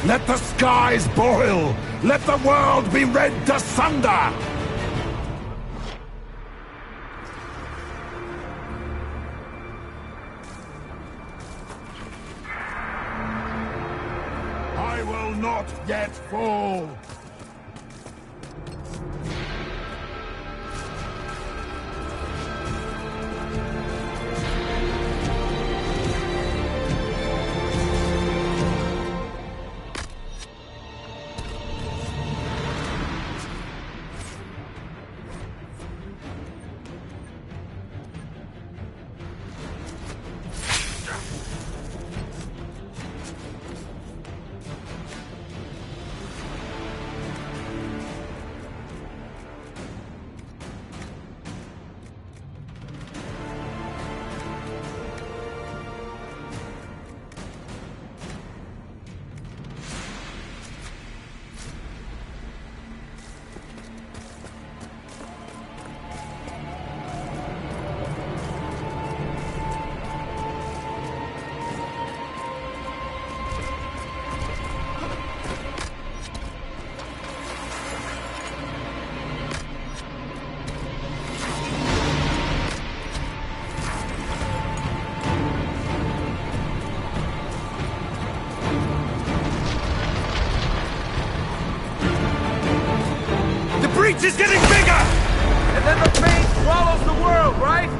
Let the skies boil! Let the world be rent asunder! I will not yet fall! breach is getting bigger! And then the pain swallows the world, right?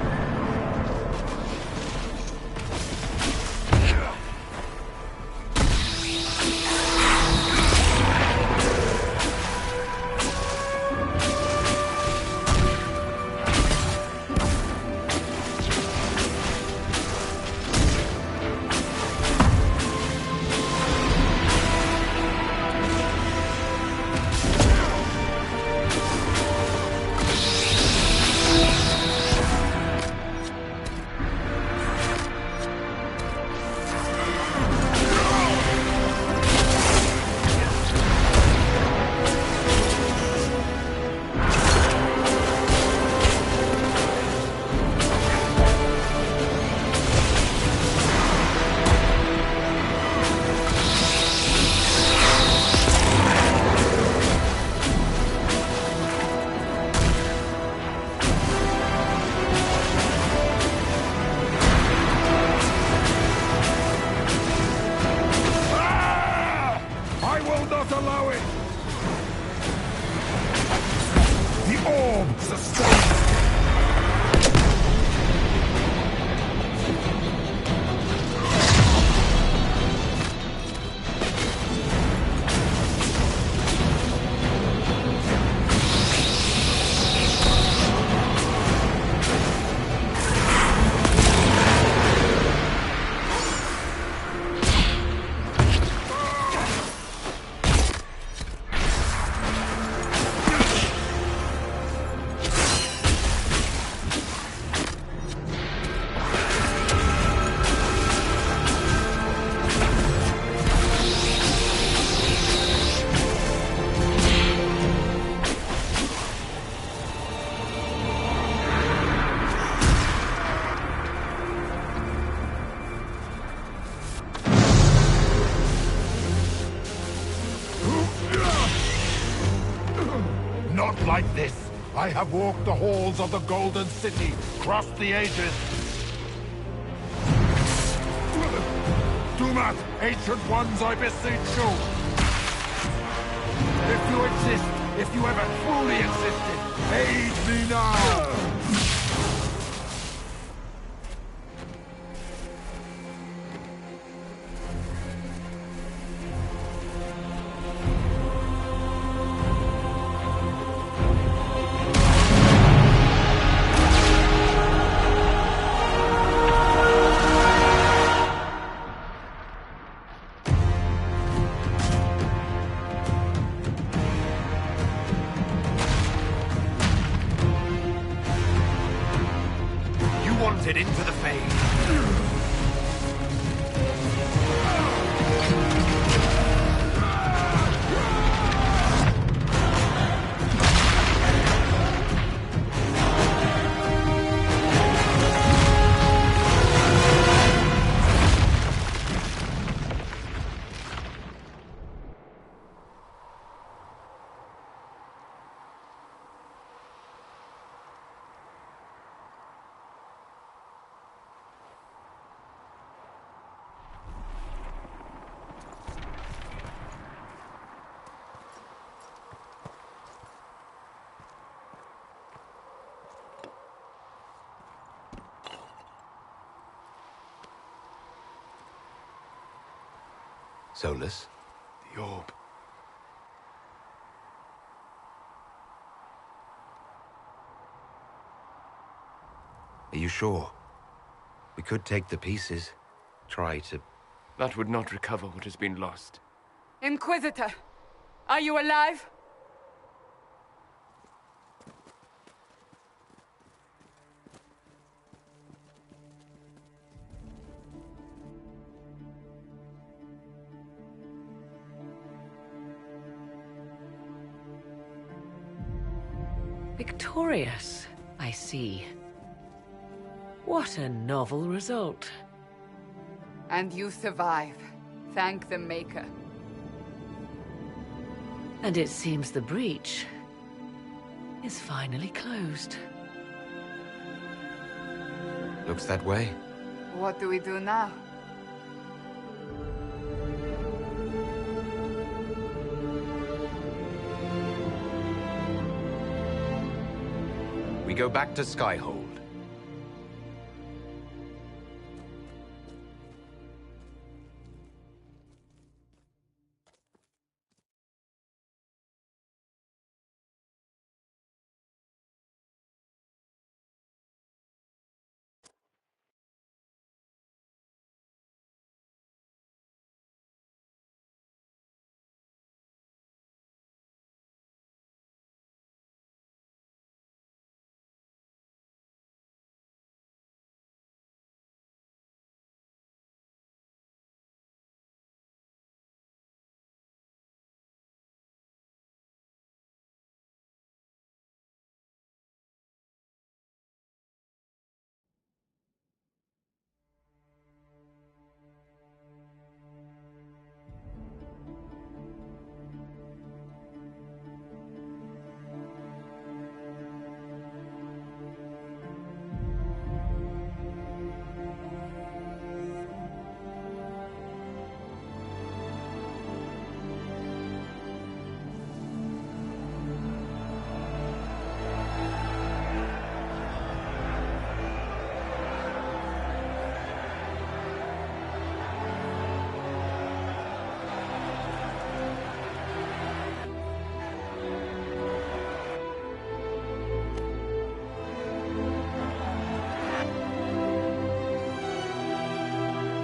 Not like this. I have walked the halls of the Golden City, crossed the ages. Do not, ancient ones, I beseech you. If you exist, if you ever truly existed, aid me now. Into the fade. Solus? The orb. Are you sure? We could take the pieces. Try to... That would not recover what has been lost. Inquisitor, are you alive? Victorious, I see. What a novel result. And you survive. Thank the Maker. And it seems the breach is finally closed. Looks that way. What do we do now? We go back to Skyhold.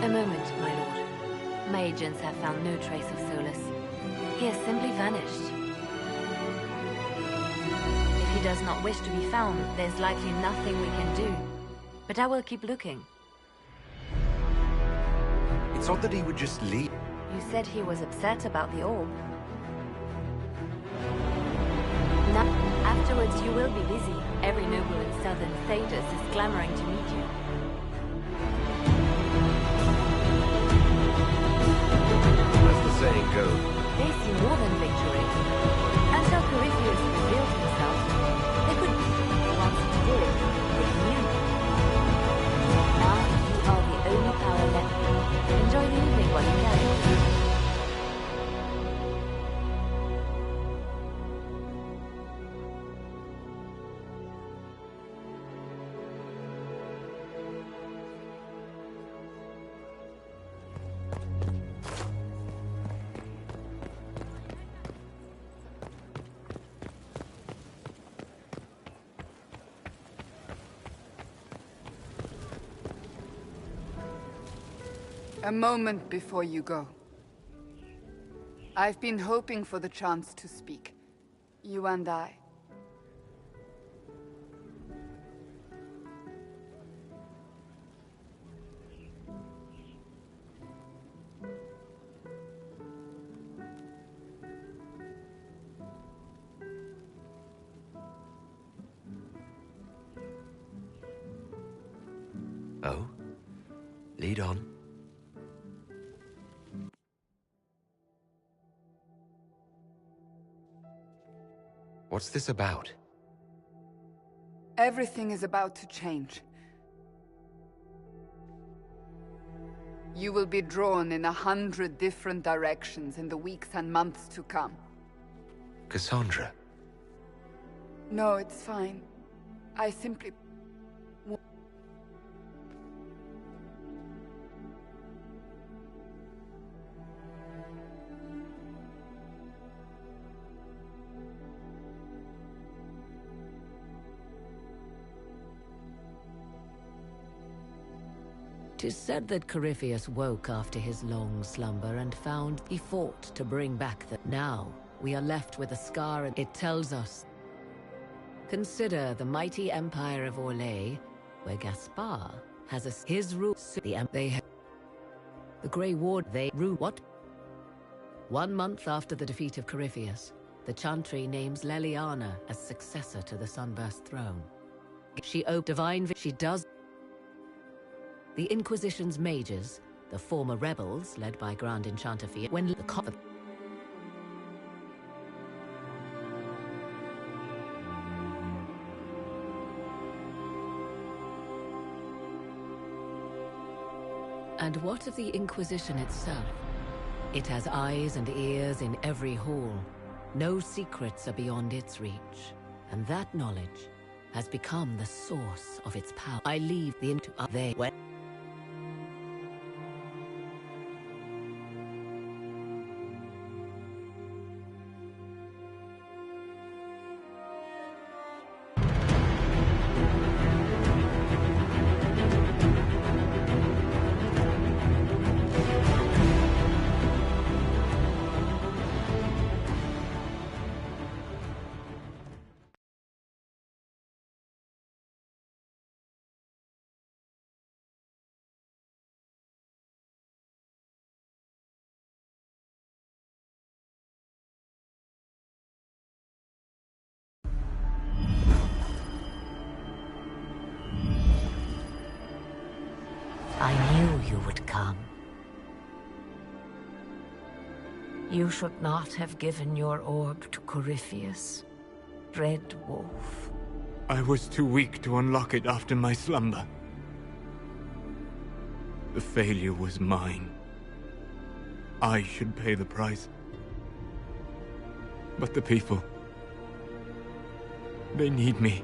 A moment, my lord. My agents have found no trace of Solus. He has simply vanished. If he does not wish to be found, there's likely nothing we can do. But I will keep looking. It's odd that he would just leave. You said he was upset about the orb. Now, afterwards you will be busy. Every noble in southern Thedas is clamoring to meet you. As the saying goes. They see more than victory. Until Corypheus revealed himself, they could once he did, they knew. Now you are the only power left. Enjoy the evening while you can. A moment before you go. I've been hoping for the chance to speak. You and I. Oh? Lead on. What's this about? Everything is about to change. You will be drawn in 100 different directions in the weeks and months to come. Cassandra. No, it's fine. I simply... It is said that Corypheus woke after his long slumber and found he fought to bring back the... Now, we are left with a scar and it tells us. Consider the mighty empire of Orlais, where Gaspar has his roots. The Grey Ward, they rule what? 1 month after the defeat of Corypheus, the Chantry names Leliana as successor to the Sunburst throne. She she does. The Inquisition's mages, the former rebels led by Grand Enchanter Fiat, when the cover. And what of the Inquisition itself? It has eyes and ears in every hall. No secrets are beyond its reach. And that knowledge has become the source of its power. I leave the into they when I knew you would come. You should not have given your orb to Corypheus, Red Wolf. I was too weak to unlock it after my slumber. The failure was mine. I should pay the price. But the people... they need me.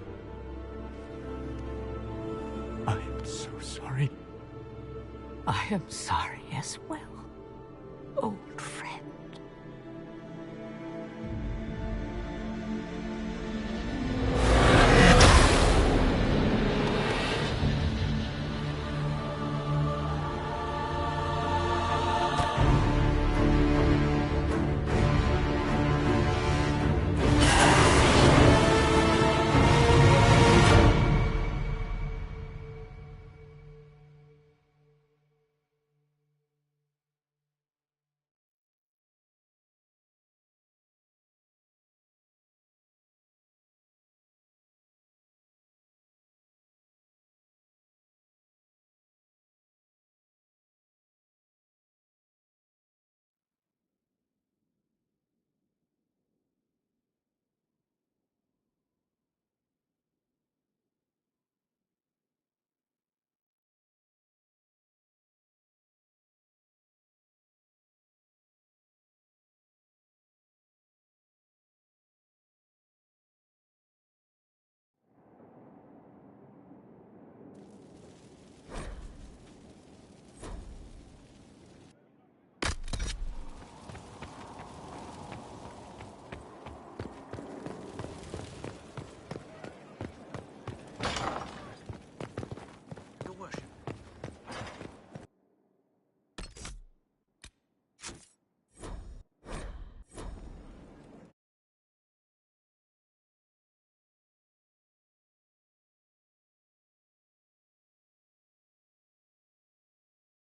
I am so sorry. I am sorry as well, old